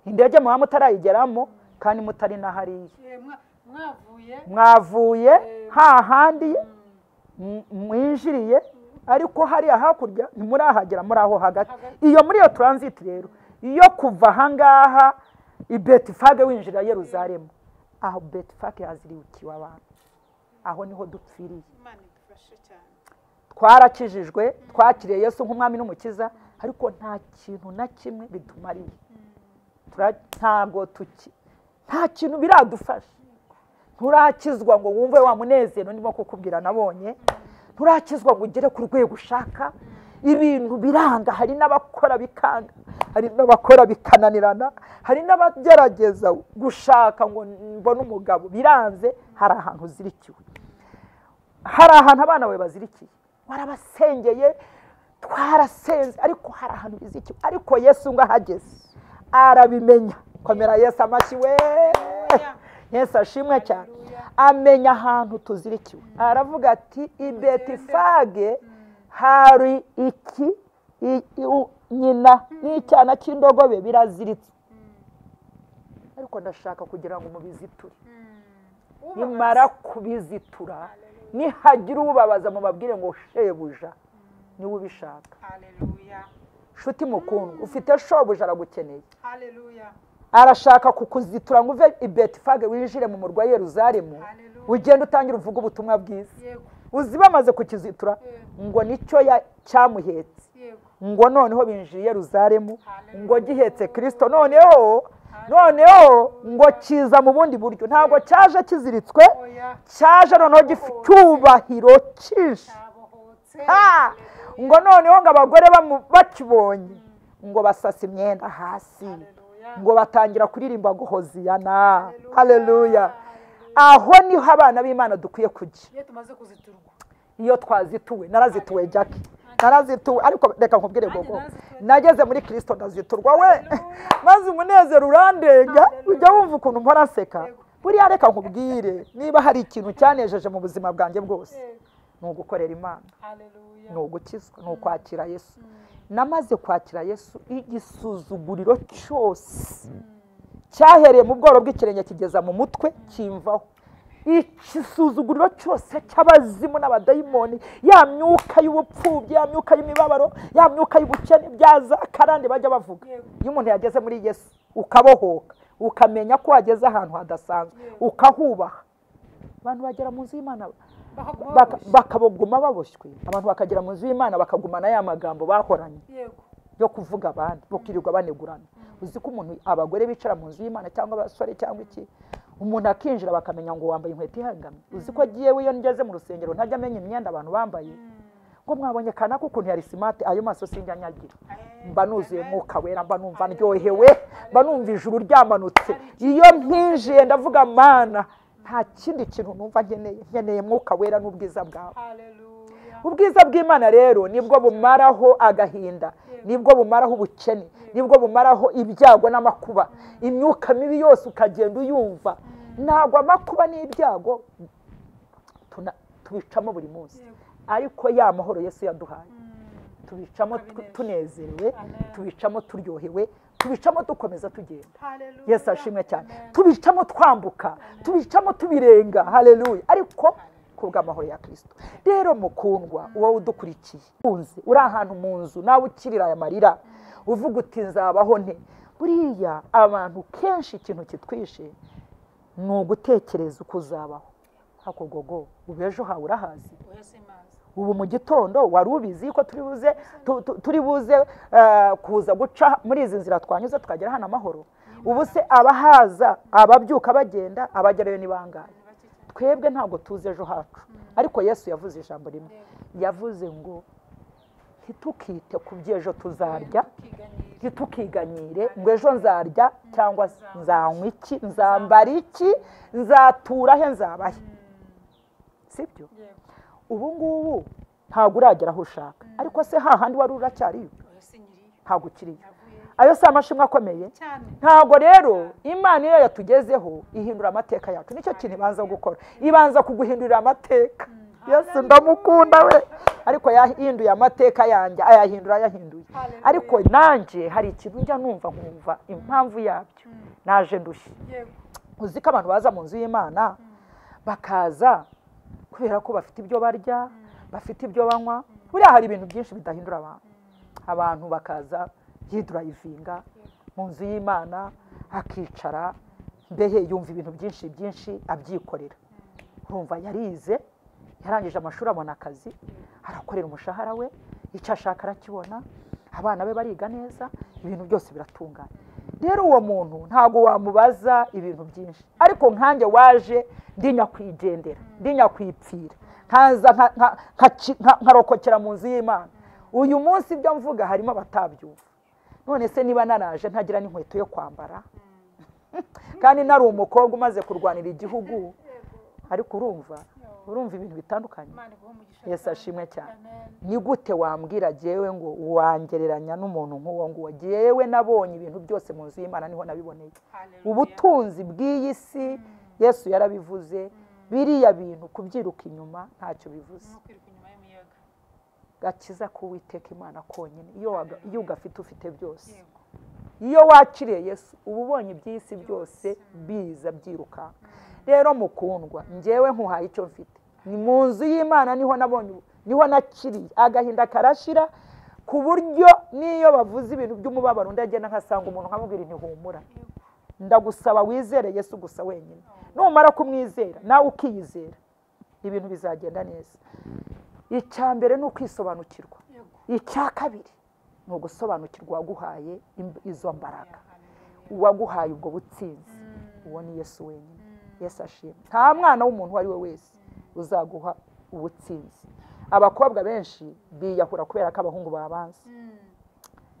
indege muba mutarayigeramo kandi mutari na hariya, mwavuye hahandi mwinjiriye, ariko hariya hakurya ntimurahagera, muri aho hagati. Iyo muri iyo transit rero, iyo kuva ahangaha i Betifage winjira Yerusalemu, aho Betifage hazirikiwe abantu, aho niho dupfiriye. Twarakijijwe, twakiriye Yesu nk'umwami n'umukiza, ariko nta kintu na kimwe bitumariye. Nta kintu biradufasha. Nturakizwa ngo wumve wa munezero ndimo kukubwira nabonye, nturakizwa ngo ugere ku rwego ushaka. Ibintu biranga, hari n'abakora bikanga, hari n'abakora bikananirana, hari n'abagerageza gushaka ngo mbone umugabo biranze. Hari ahantu uzirikiwe, hari ahantu abana bawe bazirikiye, warabasengeye, twarasenze, ariko hari ahantu bizikiwe. Ariko Yesu ngo ahageze arabimenya. Komera Yesu amashyi we! Yesu ashimwe cyane. Amenya ahantu tuzirikiwe, aravuga ati i Betifage hari iki, nyina n'icyana cy'indogobe biraziritse, ariko ndashaka kugira ngo mubiziture. Nimara kubizitura, nihagira ubabaza mubabwire ngo shebuja niwe ubishaka. Nshuti mukundwa, ufite shobuja aragukeneye, arashaka kukuzitura ngo uve i Betifage winjire mu murwa Yerusalemu, ugenda utangira uvuga ubutumwa bwiza. Uzi bamaze kukizitura ngo nicyo cyamuhetse, ngo noneho binjiye Yerusalemu, ngo gihetse Kristo, noneho ngo kiza mu bundi buryo. Ntabwo cyaje kiziritswe, cyaje noneho gifite cyubahiro cyinshi. Ngo noneho ngo abagore bakibonye ngo basasa imyenda hasi, ngo batangira kuririmba ngo Hoziyana. Haleluya! Aho niho abana b'Imana dukwiye kujya. Iyo twazituwe, narazituwe Jackie, narazituwe, ariko reka nkubwire gogo, nageze muri Kristo ndaziturwa we, maze umunezero urandenga, ujya wumva ukuntu mpora nseka. Buriya reka nkubwire, niba hari ikintu cyanejeje mu buzima bwanjye bwose, ni ugukorera Imana, ni ugukizwa, ni ukwakira Yesu. Namaze kwakira Yesu, igisuzuguriro cyose cyahereye mu bworo bw'ikirenge kigeza mu mutwe kimvaho. Igisuzuguriro cyose cy'abazimu n'abadayimoni, ya myuka y'ubupfubyi, ya myuka y'imibabaro, ya myuka y'ubukene, byaza karande bajya bavuga. Iyo umuntu yageze muri Yesu ukabohoka, ukamenya ko wageze ahantu hadasanzwe, ukahubaha, abantu bagera mu nzu y'Imana bakaboguma baboshywe. Abantu bakagera mu nzu y'Imana bakagumana ya magambo bahoranye yo kuvuga abandi, bokirirwa banegurana. Uzi ko umuntu, abagore bicara mu nzu y'Imana cyangwa abasore cyangwa iki, umuntu akinjira bakamenya ngo wambaye inkweto ihangamye. Uzi ko agiyewe iyo ngeze mu rusengero ntajya amenya imyenda abantu bambaye, ngo mwabonye kana kukuntu yari smart, ayo maso sinjya nyagira. Mba nuzuye Mwuka Wera, mba numva ndyohewe, mba numva ijuru ryamanutse. Iyo mpinjiye ndavuga Mana, nta kindi kintu numva nkeneye Mwuka Wera n'ubwiza bwawe. Ubwiza bw'Imana rero nibwo bumaraho agahinda, nibwo bumaraho ubukene, nibwo bumaraho ibyago n'amakuba. Imyuka mibi yose ukagenda uyumva. Ntabwo amakuba n'ibyago tubicamo buri munsi, ariko ya mahoro Yesu yaduhaye tubicamo tunezerewe, tubicamo turyohewe, tubicamo dukomeza tugenda. Yesu ashimwe cyane. Tubicamo twambuka, tubicamo tubirenga. Haleluya! Ariko kubw'amahoro ya Kristo. Rero mukundwa, wowe udukurikiye, uri ahantu mu nzu nawe ukirira aya marira, uvuga uti nzabaho nte. Buriya abantu kenshi ikintu kitwishe ni ugutekereza uko uzabaho. Hako gogo, ubejo hawe urahazi, ubu mu gitondo wari ubizi ko turi buze kuza guca muri izi nzira twanyuze tukagera hano amahoro. Ubu se abahaza ababyuka bagenda abagerayo ni bangahe? Twebwe ntabwo tuzi ejo hacu, ariko Yesu yavuze ijambo rimwe, yavuze ngo ntitukite ku by'ejo tuzarya, ntitukiganyire ngo ejo nzarya cyangwa nzanywa iki, nzambara iki, nzatura he, nzabahe. Sibyo? Ubu ngubu ntabwo uragera aho ushaka, ariko se hahandi wari uracyariyo? Ntabwo ukiriyo. Ayo si amashimwe akomeye. Ntabwo rero Imana iyo yatugezeho ihindura amateka yacu. Nicyo kintu ibanza gukora, ibanza kuguhindurira amateka. Yesu ndamukunda we, ariko yahinduye amateka yanjye, ayahinduye. Ariko nanjye hari ikintu njya numva nkumva impamvu yabyo, naje ndushye. Uzi ko abantu baza mu nzu y'Imana bakaza kubera ko bafite ibyo barya, bafite ibyo banywa. Buriya hari ibintu byinshi bidahindura abantu bakaza yidurayivinga mu nzu y'Imana akicara, mbehe yumva ibintu byinshi abyikorera. Urumva yarize, yarangije amashuri, abona akazi, arakorera umushahara we, icyo ashaka arakibona, abana be bariga neza, ibintu byose biratungana. Rero uwo muntu ntabwo wamubaza ibintu byinshi, ariko nkanjye waje ndi nyakwigendera, ndi nyakwipfira, nkaza nkarokokera mu nzu y'Imana. Uyu munsi ibyo mvuga harimo abatabyumva. None se niba naraje ntagira n'inkweto yo kwambara, kandi nari umukobwa umaze kurwanira igihugu, ariko urumva ibintu bitandukanye. Yesu ashimwe cyane. Ni gute wambwira jewe ngo wangereranya n'umuntu nk'uwo nguwo? Jewe nabonye ibintu byose mu nzu y'Imana, niho nabiboneye. Ubutunzi bw'iyi si Yesu yarabivuze, biriya bintu kubyiruka inyuma ntacyo bivuze. Gakiza k'Uwiteka Imana konyine, iyo ugafite ufite byose. Iyo wakiriye Yesu uba ubonye iby'isi byose biza byiruka. Rero mukundwa, njyewe nkuhaye icyo mfite, ni mu nzu y'Imana niho nakiriye, agahinda karashira, ku buryo niyo bavuze ibintu by'umubabaro ndagenda nkasanga umuntu nkamubwira ntihumura. Ndagusaba wizere Yesu gusa wenyine. Numara kumwizera nawe ukiyizera, ibintu bizagenda neza. Icya mbere ni ukwisobanukirwa, icya kabiri ni ugusobanukirwa waguhaye izo mbaraga, uwaguhaye ubwo butsinzi. Uwo ni Yesu wenyine. Yesu ashimwe. Nta mwana w'umuntu uwo ari we wese uzaguha ubutsinzi. Abakobwa benshi biyahura kubera ko abahungu babanza.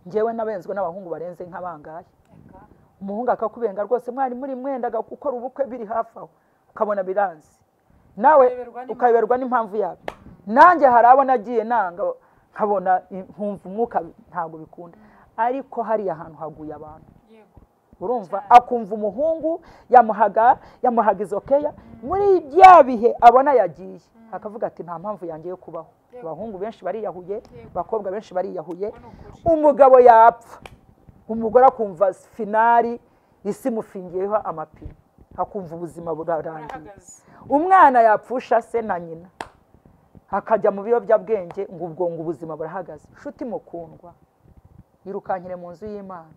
Njyewe nabenzwe n'abahungu barenze nk'abangahe. Umuhungu akakubenga rwose, mwari muri mwendaga gukora ubukwe biri hafi aho, ukabona biranze, nawe ukayoberwa n'impamvu yabyo. Nanjye hari abo nagiye nanga, nkabona nkumva umwuka ntabwo bikunda, ariko hariya ahantu haguye abantu. Urumva akumva umuhungu yamuhaga izo keya, muri bya bihe abona yagiye, akavuga ati nta mpamvu yanjye yo kubaho. Abahungu benshi bariyahuye, abakobwa benshi bariyahuye, umugabo yapfa, umugore akumva finari isi mufingiyeho amapine, akumva ubuzima burarangiye. Umwana yapfusha se na nyina, akajya mu biyobyabwenge, ngo ubuzima burahagaze. Nshuti mukundwa, irukankire mu nzu y'Imana,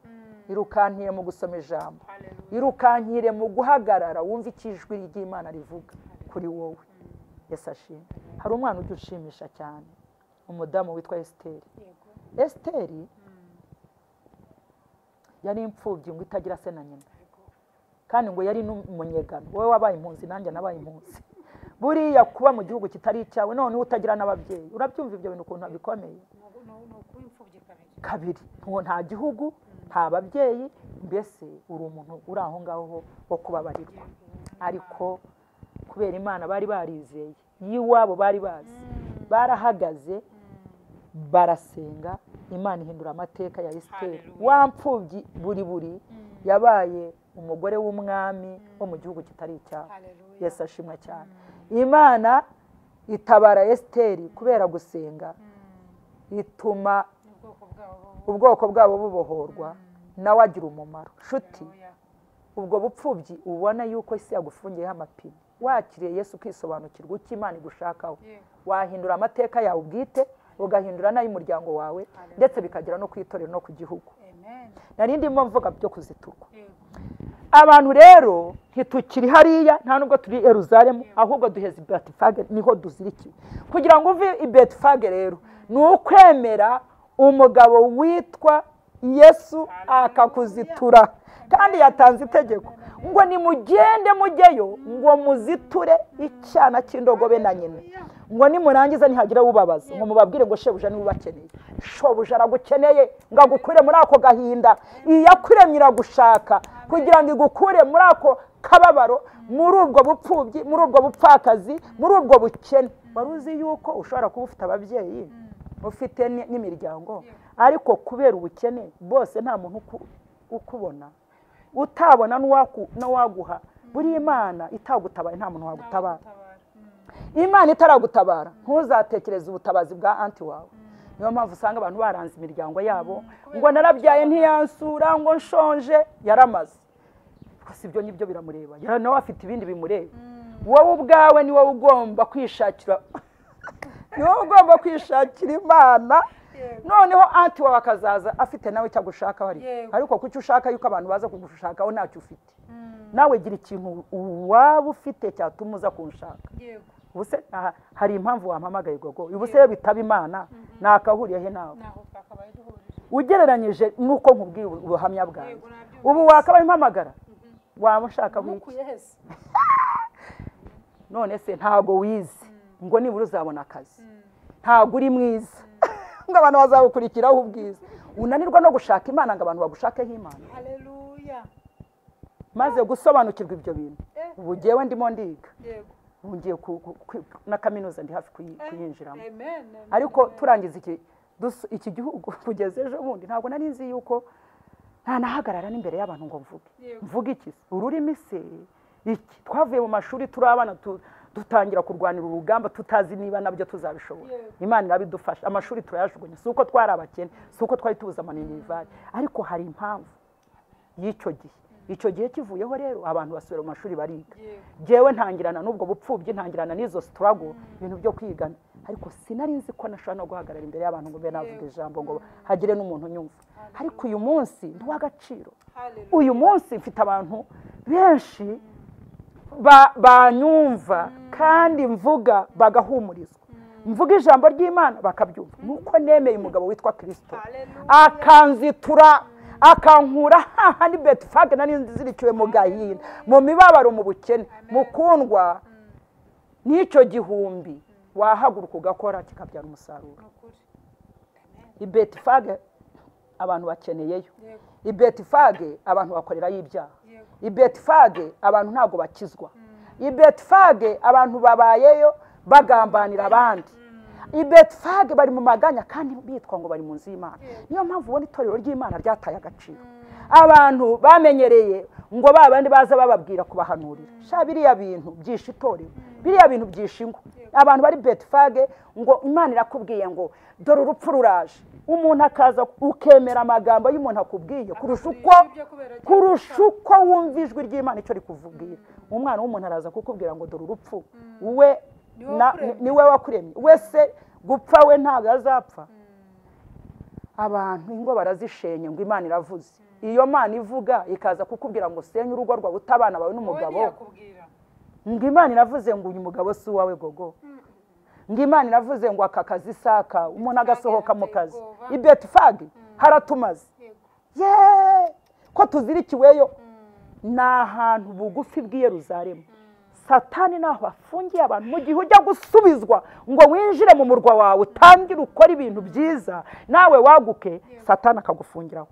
irukankire mu gusoma ijambo, irukankire mu guhagarara wumva ikijwi ry'Imana rivuga kuri wowe. Yesu ashimwe. Hari umwana ujya ushimisha cyane, umudamu witwa Esiteri. Esiteri yari imfubyi ngo itagira se na nyina, kandi ngo yari n'umunyegano. Wowe wabaye impunzi, nanjye nabaye impunzi. Buriya kuba mu gihugu kitari icyawe, noneho utagira n'ababyeyi, urabyumva ibyo bintu ukuntu bikomeye. Kabiri, nta gihugu, nta babyeyi, mbese uri umuntu uri aho ngaho wo kubabarirwa. Ariko kubera Imana bari barizeye, y'iwabo bari bazi, barahagaze barasenga, Imana ihindura amateka ya Esiteri. Wa mfubyi buri yabaye umugore w'umwami wo mu gihugu kitari icyawe. Yesu ashimwe cyane. Imana itabara Esiteri kubera gusenga, ituma ubwoko bwabo bubohorwa, nawe agira umumaro. Nshuti, ubwo bupfubyi ubona yuko isi yagufungiyeho amapine, wakiriye Yesu ukisobanukirwa icyo Imana igushakaho, wahindura amateka yawe ubwite, ugahindura n'ay'umuryango wawe ndetse bikagera no ku itorero no ku gihugu. Nari ndimo mvuga byo kuziturwa. Abantu rero ntitukiri hariya, nta nubwo turi i Yerusalemu, ahubwo duheze i Betifage, niho duzirikiwe. Kugira ngo uve i Betifage rero ni ukwemera umugabo witwa Yesu akakuzitura, kandi yatanze itegeko ngo nimugende mujyeyo ngo muziture icyana cy'indogobe na nyina, ngo nimurangiza ntihagira ubabaza, ngo mubabwire ngo shebuja niwe ubakeneye. Shobuja aragukeneye ngo agukure muri ako gahinda, iyakuremye iragushaka kugira ngo igukure muri ako kababaro, muri ubwo bupfubyi, muri ubwo bupfakazi, muri ubwo bukene. Wari uzi yuko ushobora kuba ufite ababyeyi, ufite n'imiryango, ariko kubera ubukene bose nta muntu ukubona, utabona n'uwaguha. Buri Imana itagutabaye nta muntu wagutabara. Imana itaragutabara ntuzatekereze ubutabazi bwa anti wawe. Niyo mpamvu usanga abantu baranze imiryango yabo, ngo narabyaye ntiyansura, ngo nshonje, yaramaze. Si ibyo nibyo biramureba, nawe afite ibindi bimureba. Wowe ubwawe ni wowe ugomba kwishakira, ni wowe ugomba kwishakira Imana. Noneho anti wawe akazaza afite nawe icyo agushaka hari, ariko kuki ushaka yuko abantu baza kugushakaho ntacyo ufite? Nawe gira ikintu waba ufite cyatuma uza kunshaka. Ubuse hari impamvu wampamagaye gogo, ubuse iyo bitaba Imana nakahuriye he nawe? Ugereranyije nuko nkubwiye ubuhamya bwawe, ubu wakabaye impamagara waba ushaka wiki. None se ntago wize ngo nibura uzabona akazi, ntago uri mwiza ngo abantu bazagukurikiraho ubwiza, unanirwa no gushaka Imana ngo abantu bagushakeho Imana. Haleluya. Maze gusobanukirwa ibyo bintu, ubu jewe ndimo ndiga, ngiye na kaminuza ndi hafi kuyinjiramo. Ariko turangiza iki gihugu kugeza ejo bundi ntabwo nari nzi yuko ntanahagarara n'imbere y'abantu ngo mvuge iki. Ururimi se iki? Twavuye mu mashuri turi abana dutangira kurwanira urugamba tutazi niba nabyo tuzabishobora. Imana irabidufasha, amashuri turayajugunya, si uko twari abakene, si uko twari tubuze amaninivari, ariko hari impamvu y'icyo gihe. Icyo gihe kivuyeho rero abantu basubira mu mashuri bariga. Jewe ntangirana n'ubwo bupfubyi, ntangirana n'izo struggle, ibintu byo kwigana, ariko sinari nzi ko nashobora no guhagarara imbere y'abantu ngo mbe navuga ijambo ngo hagire n'umuntu nyumva. Ariko uyu munsi ndi w'agaciro, uyu munsi mfite abantu benshi banyumva kandi mvuga bagahumurizwa, mvuga ijambo ry'Imana bakabyumva. Nuko nemeye umugabo witwa Kristo akanzitura, akankura hahandi Betifage nari nzirikiwe mu gahinda, mu mibabaro, mu bukene, mukundwa. N'icyo gihumbi wahaguruka ugakora kikabyara umusaruro. I Betifage abantu bakeneyeyo, i Betifage abantu bakorerayo ibyaha, i Betifage abantu ntago bakizwa, i Betifage abantu babayeyo bagambanira abandi, i Betifage bari mu maganya kandi bitwa ngo bari mu nzu y'Imana. Niyo mpamvu ubona itorero ry'Imana ryataye agaciro. Abantu bamenyereye ngo babandi baza bababwira kubahanurira. Sha biriya bintu byisha itorero, biriya bintu byisha ingo. Abantu bari Betifage ngo Imana irakubwiye ngo dore urupfu ruraje, umuntu akaza ukemera amagambo y'umuntu akubwiye kurusha uko wumva ijwi ry'Imana icyo rikuvubwira. Umwana w'umuntu araza kukubwira ngo dore urupfu, we niwe wakuremye, wese gupfa we ntabwo azapfa. Abantu ingo barazishenye ngo Imana iravuze. Iyo Mana ivuga ikaza kukubwira ngo senye urugo rwawe utabana bawe n'umugabo, ngo Imana iravuze ngo uyu mugabo si uwawe gogo, ngo Imana iravuze ngo aka kazi saka, umuntu agasohoka mu kazi. I Betifage haratumaze ko tuzirikiweyo. Ni ahantu bugufi bw'i Yerusalemu. Satani naho afungiye abantu, mu gihe ujya gusubizwa ngo winjire mu murwa wawe utangire ukora ibintu byiza nawe waguke, Satani akagufungiraho.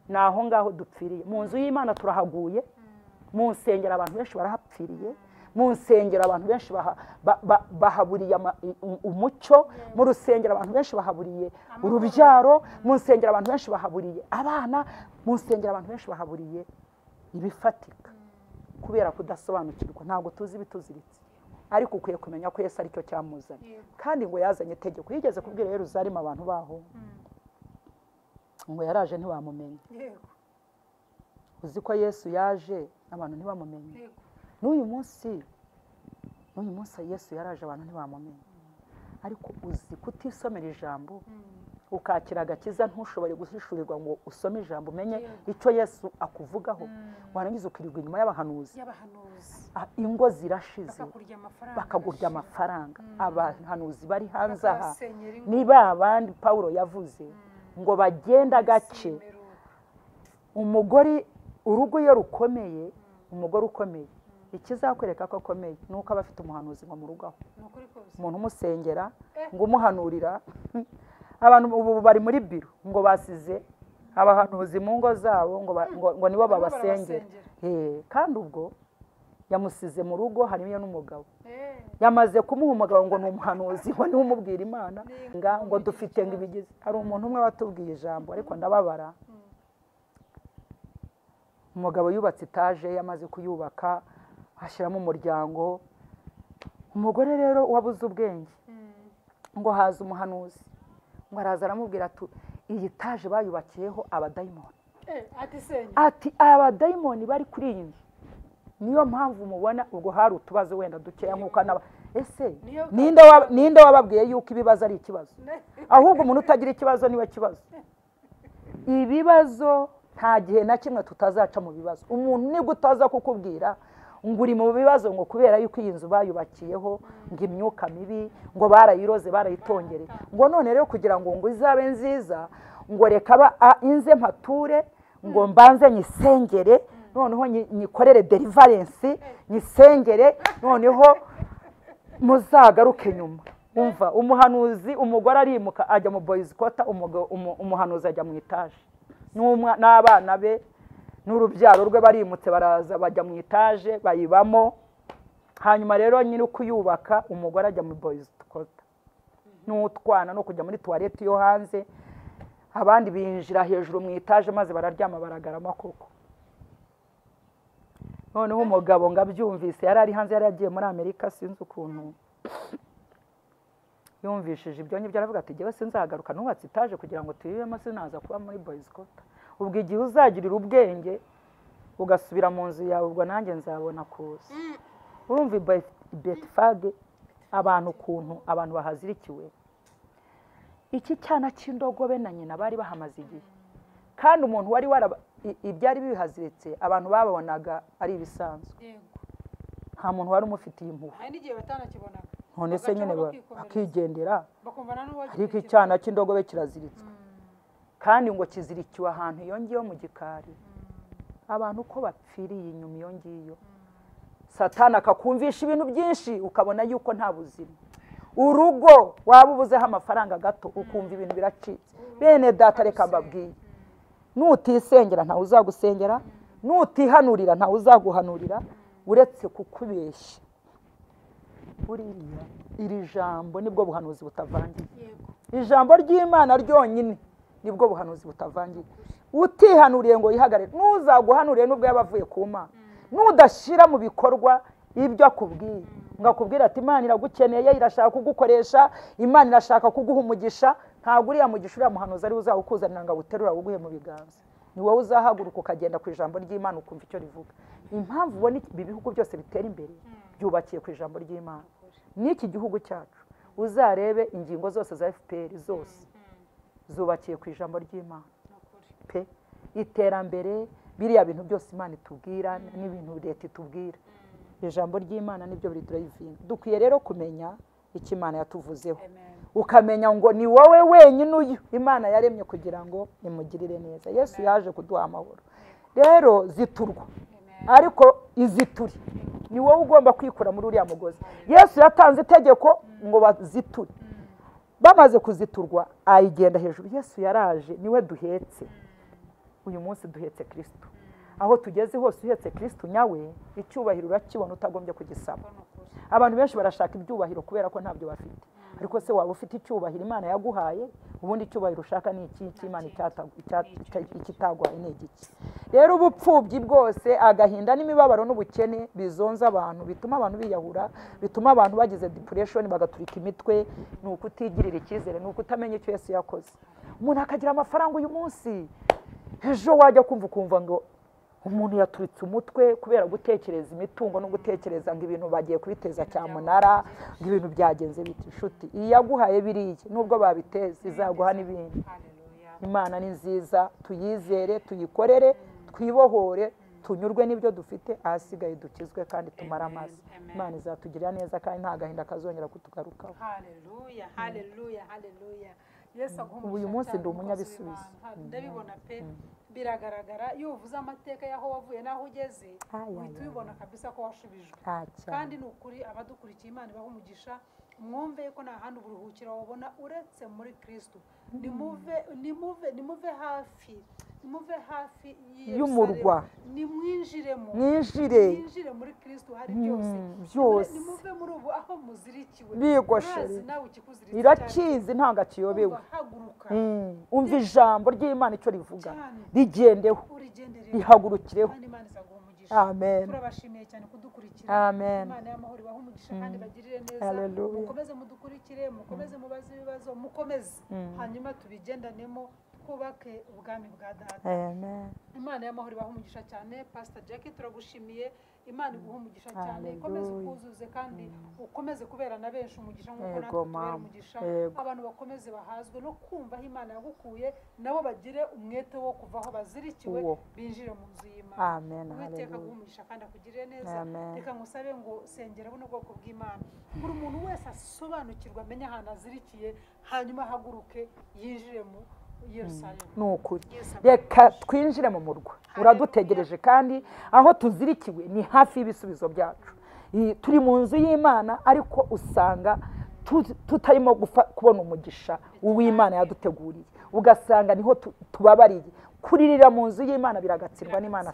Naho ngaho dupfiriye. Mu nzu y'Imana turahaguye, mu nsengero abantu benshi barahapfiriye, mu nsengero abantu benshi bahaburiye umucyo, mu rusengero abantu benshi bahaburiye urubyaro, mu nsengero abantu benshi bahaburiye abana, mu nsengero abantu benshi bahaburiye ibifatika kubera kudasobanukirwa. Ntabwo tuzi ibituziritse, ariko ukwiye kumenya ko Yesu aricyo cyamuzanye, kandi ngo yazanye itegeko. Yigeze kubwira Yerusalemu abantu baho ngo yaraje ntibamumenye. Uzi ko Yesu yaje abantu ntibamumenye? N'uyu munsi Yesu yaraje abantu ntibamumenye. ariko uzi kutisomera ijambo ukakira agakiza ntushobore guhishurirwa ngo usome ijambo umenye icyo Yesu akuvugaho warangiza ukirirwa inyuma y'abahanuzi ingo zirashize bakagurya amafaranga abahanuzi bari hanze aha niba abandi Pawulo yavuze ngo bagenda gace umugore urugo iyo rukomeye umugore ukomeye ikizakwereka ko akomeye nuko aba afite umuhanuzi ngo mu rugo aho umuntu umusengera ngo umuhanurira abantu ubu bari muri biro ngo basize abahanuzi mu ngo zabo ngo nibo babasengera kandi ubwo yamusize mu rugo harimo n'umugabo yamaze kumuha umugabo ngo ni umuhanuzi ngo niwe umubwira Imana ngo dufite ngo ibigize hari umuntu umwe watubwiye ijambo ariko ndababara umugabo yubatse etaje yamaze kuyubaka ashyiramo umuryango umugore rero wabuze ubwenge ngo haza umuhanuzi ngo araza aramubwira ati iyi etaje bayubakiyeho abadayimoni ati abadayimoni bari kuri iyi nzu niyo mpamvu mubona ubwo hari utubazo wenda dukeya nk'uko ese ninde wababwiye yuko ibibazo ari ikibazo ahubwo umuntu utagira ikibazo niwe kibazo ibibazo nta gihe na kimwe tutazaca mu bibazo umuntu nibwo utaza kukubwira ngo uri mu bibazo ngo kubera yuko iyi nzu bayubakiyeho ngo imyuka mibi ngo barayiroze barayitongereye ngo none rero kugira ngo izabe nziza ngo reka inze mpature ngo mbanze nyisengere noneho nyikorere deliverance nyisengere noneho muzagaruke nyuma umva umuhanuzi umugore arimuka ajya mu boys quarter umuhanuzi ajya mu etaje n'abana be n'urubyaro rwe barimutse baraza bajya mu etaje bayibamo hanyuma rero nyiri kuyubaka umugore ajya mu boys quarter n'utwana no kujya muri toilette yo hanze abandi binjira hejuru mu etaje maze bararyama baragarama koko noneho umugabo ngabyumvise yari ari hanze yari yagiye muri Amerika sinzi ukuntu yumvishije ibyo nyibyo aravuga ati jyewe sinzagaruka nubatse etaje kugira ngo tuyibemo sinaza kuba muri boys quarter ubwo igihe uzagirira ubwenge ugasubira mu nzu yawe ubwo nanjye nzabona kuza urumva Betfage abantu ukuntu abantu bahazirikiwe iki cyana cy'indogobe na nyina bari bahamaze igihe kandi umuntu wari ibyari bihaziritse abantu bababonaga ari ibisanzwe nta muntu wari umufitiye impuhwe none se nyine bakigendera ariko icyana cy'indogobe kiraziritswe kandi ngo kizirikiwe ahantu iyo ngiyo mu gikari abantu uko bapfiriye inyuma iyo ngiyo Satani akakumvisha ibintu byinshi ukabona yuko nta buzima urugo waba ubuzeho amafaranga gato ukumva ibintu biracitse bene data reka mbabwiye nutisengera ntawe uzagusengera nutihanurira ntawe uzaguhanurira uretse kukubeshya buriya iri jambo nibwo buhanuzi butavangiye ijambo ry'Imana ryonyine nibwo buhanuzi butavangiye utihanuriye ngo yihagarare nuzaguhanuriye nubwo yabavuye ku Mana nudashira mu bikorwa ibyo akubwiye ngakubwira ati Imana iragukeneye irashaka kugukoresha Imana irashaka kuguha umugisha ntabwo uriya mugisha uriya muhanuzi ari uzawukuzanira ngo awuterura uguhe mu biganza ni wowe uzahaguruka ukagenda ku ijambo ry'Imana ukumva icyo rivuga impamvu ubona ibi bihugu byose bitera imbere byubakiye ku ijambo ry'Imana n'iki gihugu cyacu uzarebe ingingo zose za FPR zose zubakiye ku ijambo ry'Imana pe iterambere biriya bintu byose Imana itubwira n'ibintu leta itubwira ijambo ry'Imana nibyo biri driving dukwiye rero kumenya icyo Imana yatuvuzeho ukamenya ngo ni wowe wenyine uyu Imana yaremye kugira ngo imugirire neza Yesu yaje kuduha amahoro rero ziturwa ariko izituri ni wowe ugomba kwikura muri uriya mugozi Yesu yatanze itegeko ngo baziture bamaze kuziturwa ayigenda hejuru Yesu yaraje niwe duhetse uyu munsi duhetse Kristo aho tugeze hose uhetse Kristo nyawe icyubahiro urakibona utagombye kugisaba abantu benshi barashaka ibyubahiro kubera ko ntabyo bafite ariko se waba ufite icyubahiro Imana yaguhaye ubundi icyubahiro ushaka ni iki Imana ikitagwaye ni igiki rero ubupfubyi bwose agahinda n'imibabaro n'ubukene bizonza abantu bituma abantu biyahura bituma abantu bagize depression bagaturika imitwe ni ukutigirira icyizere ni ukutamenya icyo Yesu yakoze umuntu akagira amafaranga uyu munsi ejo wajya kumva ukumva ngo umuntu yaturitse umutwe kubera gutekereza imitungo no gutekereza ngo ibintu bagiye kubiteza cyamunara, ngo ibintu byagenze biti. Inshuti iyi yaguhaye biriya nubwo babiteza izaguha n'ibindi. Imana ni nziza, tuyizere, tuyikorere, twibohore, tunyurwe n'ibyo dufite, ahasigaye dukizwe kandi tumara amazi. Imana izatugirira neza kandi nta gahinda kazongera kutugarukaho. Haleluya, haleluya, haleluya. Yesu Ubu uyu munsi ndi umunyabisubizo. Ndabibona pe, biragaragara iyo uvuze amateka y'aho wavuye n'aho ugeze, uhita ubibona kabisa ko washubijwe. Kandi ni ukuri abadukurikiye, Imana ibaha umugisha, mwumve ko nta handi uburuhukiro wabona uretse muri Kristo. Nimuve hafi y'umurwa, mwinjire muri Kristo, hari byose. Nimuve muri ubu aho muzirikiwe, bigoshere irakizi ntabwo akiyobewe. Umva ijambo ry'Imana icyo rivuga, rigendeho, rihagurukireho. Amen. Turabashimiye cyane kudukurikira. Amen. Imana y'amahoro ibahe umugisha kandi bagirire neza. Mukomeze mudukurikire, mukomeze mubaze ibibazo, mukomeze hanyuma tubigendanemo, twubake ubwami bwa Data. Amen. Imana y'amahoro ibahe umugisha cyane. Pastor Jackie turagushimiye. Imana iguha umugisha cyane, ikomeze ukuzuze kandi ukomeze kubera na benshi umugisha nk'uko natwe tubera umugisha. Abantu bakomeze bahazwe no kumva aho Imana yagukuye, nabo bagire umwete wo kuva aho bazirikiwe binjire mu nzu y'Imana. Amen. Uwiteka aguha umugisha kandi akugirire neza. Reka ngusabe ngo sengera buno bwoko bw'Imana, buri muntu wese asobanukirwa, amenye ahantu azirikiye, hanyuma ahaguruke yinjire mu Yerusalemu. Nukuri reka twinjire mu murwa, uradutegereje kandi aho tuzirikiwe ni hafi y'ibisubizo byacu. Turi mu nzu y'Imana ariko usanga tutarimo kubona umugisha uw'Imana yaduteguriye, ugasanga niho tubabariye. Kuririra mu nzu y'Imana biragatsindwa n'Imana.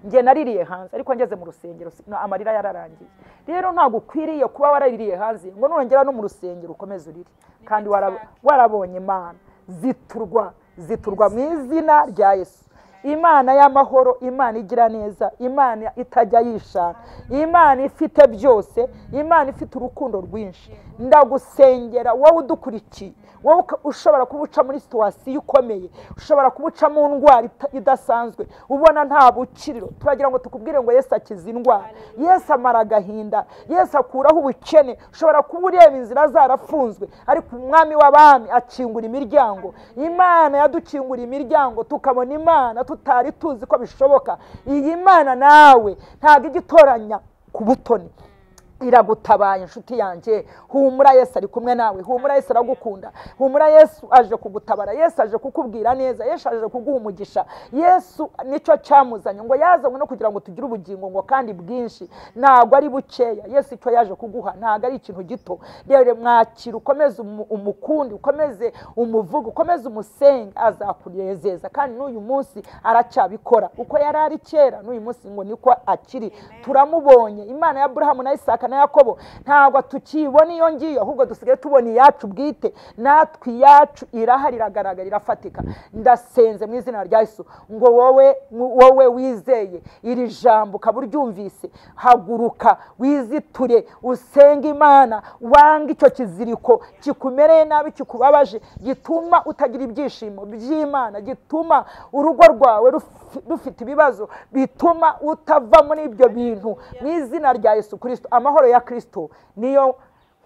Nge naririye hanze ariko ngeze mu rusengero amarira yararangiye. Rero ntabwo ukwiriye kuba waraririye hanze ngo nongera no mu rusengero ukomeze urire, kandi warabonye Imana. Ziturwa mu izina rya Yesu. Imana y'amahoro, Imana igira neza, Imana itajya yishana, Imana ifite byose, Imana ifite urukundo rwinshi. Ndagusengera wowe udukurikiye, wowe ushobora kubuca muri situwasiyo ikomeye, ushobora kubuca mu ndwara idasanzwe, ubona nta bukiriro. Turagira ngo tukubwire ngo Yesu akiza indwara, Yesu amara agahinda, Yesu akuraho ubukene. Ushobora kuba ureba inzira zarafunzwe ariko umwami w'abami akingura imiryango. Imana yadukingura imiryango tukabona Imana tutari tuzi ko bishoboka. Iyi Mana nawe ntabwo igitoranya ku butoni, iragutabaye inshuti yanjye. Humura, Yesu ari kumwe nawe. Humura, Yesu aragukunda. Humura, Yesu aje kugutabara. Yesu aje kukubwira neza. Yesu aje kuguha umugisha. Yesu nicyo cyamuzanye, ngo yazanywe no kugira ngo tugire ubugingo ngo kandi bwinshi, ntabwo ari bukeya. Yesu icyo yaje kuguha ntabwo ari ikintu gito. Rero mwakira, ukomeze umukundi, ukomeze umuvugo, ukomeze umusenga, azakunezeza. Kandi n'uyu munsi aracyabikora uko yari ari kera, n'uyu munsi ngo niko akiri. Turamubonye. Imana ya Abrahamu na Isaka na Yakobo ntabwo tukibona iyo ngiyo, ahubwo dusigaye tubona iyacu bwite. Natwe iyacu irahari, iragaragara, irafatika. Ndasenze mu izina rya Yesu ngo wowe wizeye iri jambo ukaba uryumvise, haguruka wiziture, usenge Imana, wanga icyo kiziriko kikumereye nabi, kikubabaje, gituma utagira ibyishimo by'Imana, gituma urugo rwawe rufite ibibazo, bituma utava muri ibyo bintu. Mu izina rya Yesu Kristo, amahoro ya Kristo niyo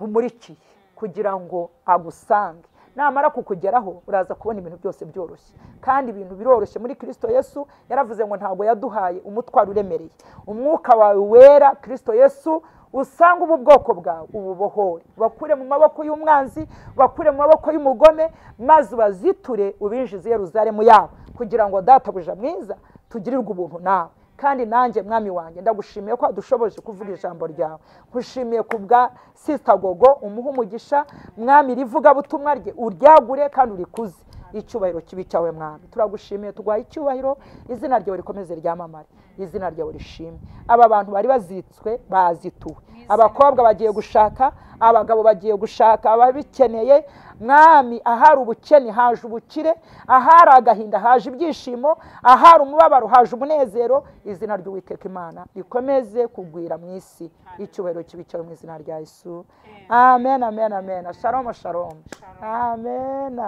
umurikiye kugira ngo agusange. Namara kukugeraho uraza kubona ibintu byose byoroshye, kandi ibintu biroroshye muri Kristo Yesu. Yaravuze ngo ntabwo yaduhaye umutwaro uremereye. Umwuka wawe wera Kristo Yesu usanga ubu bwoko bwawe ububohore, bakure mu maboko y'umwanzi, bakure mu maboko y'umugome, maze ubaziture ubinjize i Yerusalemu yabo, kugira ngo Databuja mwiza tugirirwe ubuntu nawe. Kandi nanjye mwami wanjye ndagushimiye ko adushoboje kuvuga ijambo ryawe. Nkushimiye ku bwa Sister Gogo, umuha umugisha mwami, rivuga butumwa rye uryagure kandi urikuze. Icyubahiro kibi cyawe mwami, turagushimiye, tugwaye icyubahiro. Izina ryawe rikomeze ryamamare, izina ryawe rishimwe. Aba bantu bari bazitswe bazituwe, abakobwa bagiye gushaka, abagabo bagiye gushaka, ababikeneye mwami. Ahari ubukene haje ubukire, ahari agahinda haje ibyishimo, ahari umubabaro haje umunezero. Izina ry'Uwiteka Imana rikomeze kugwira mu isi. Icyubahiro kibi cyawe mu izina rya Yesu. Amen, amen, amen. Shalom, shalom. Amen.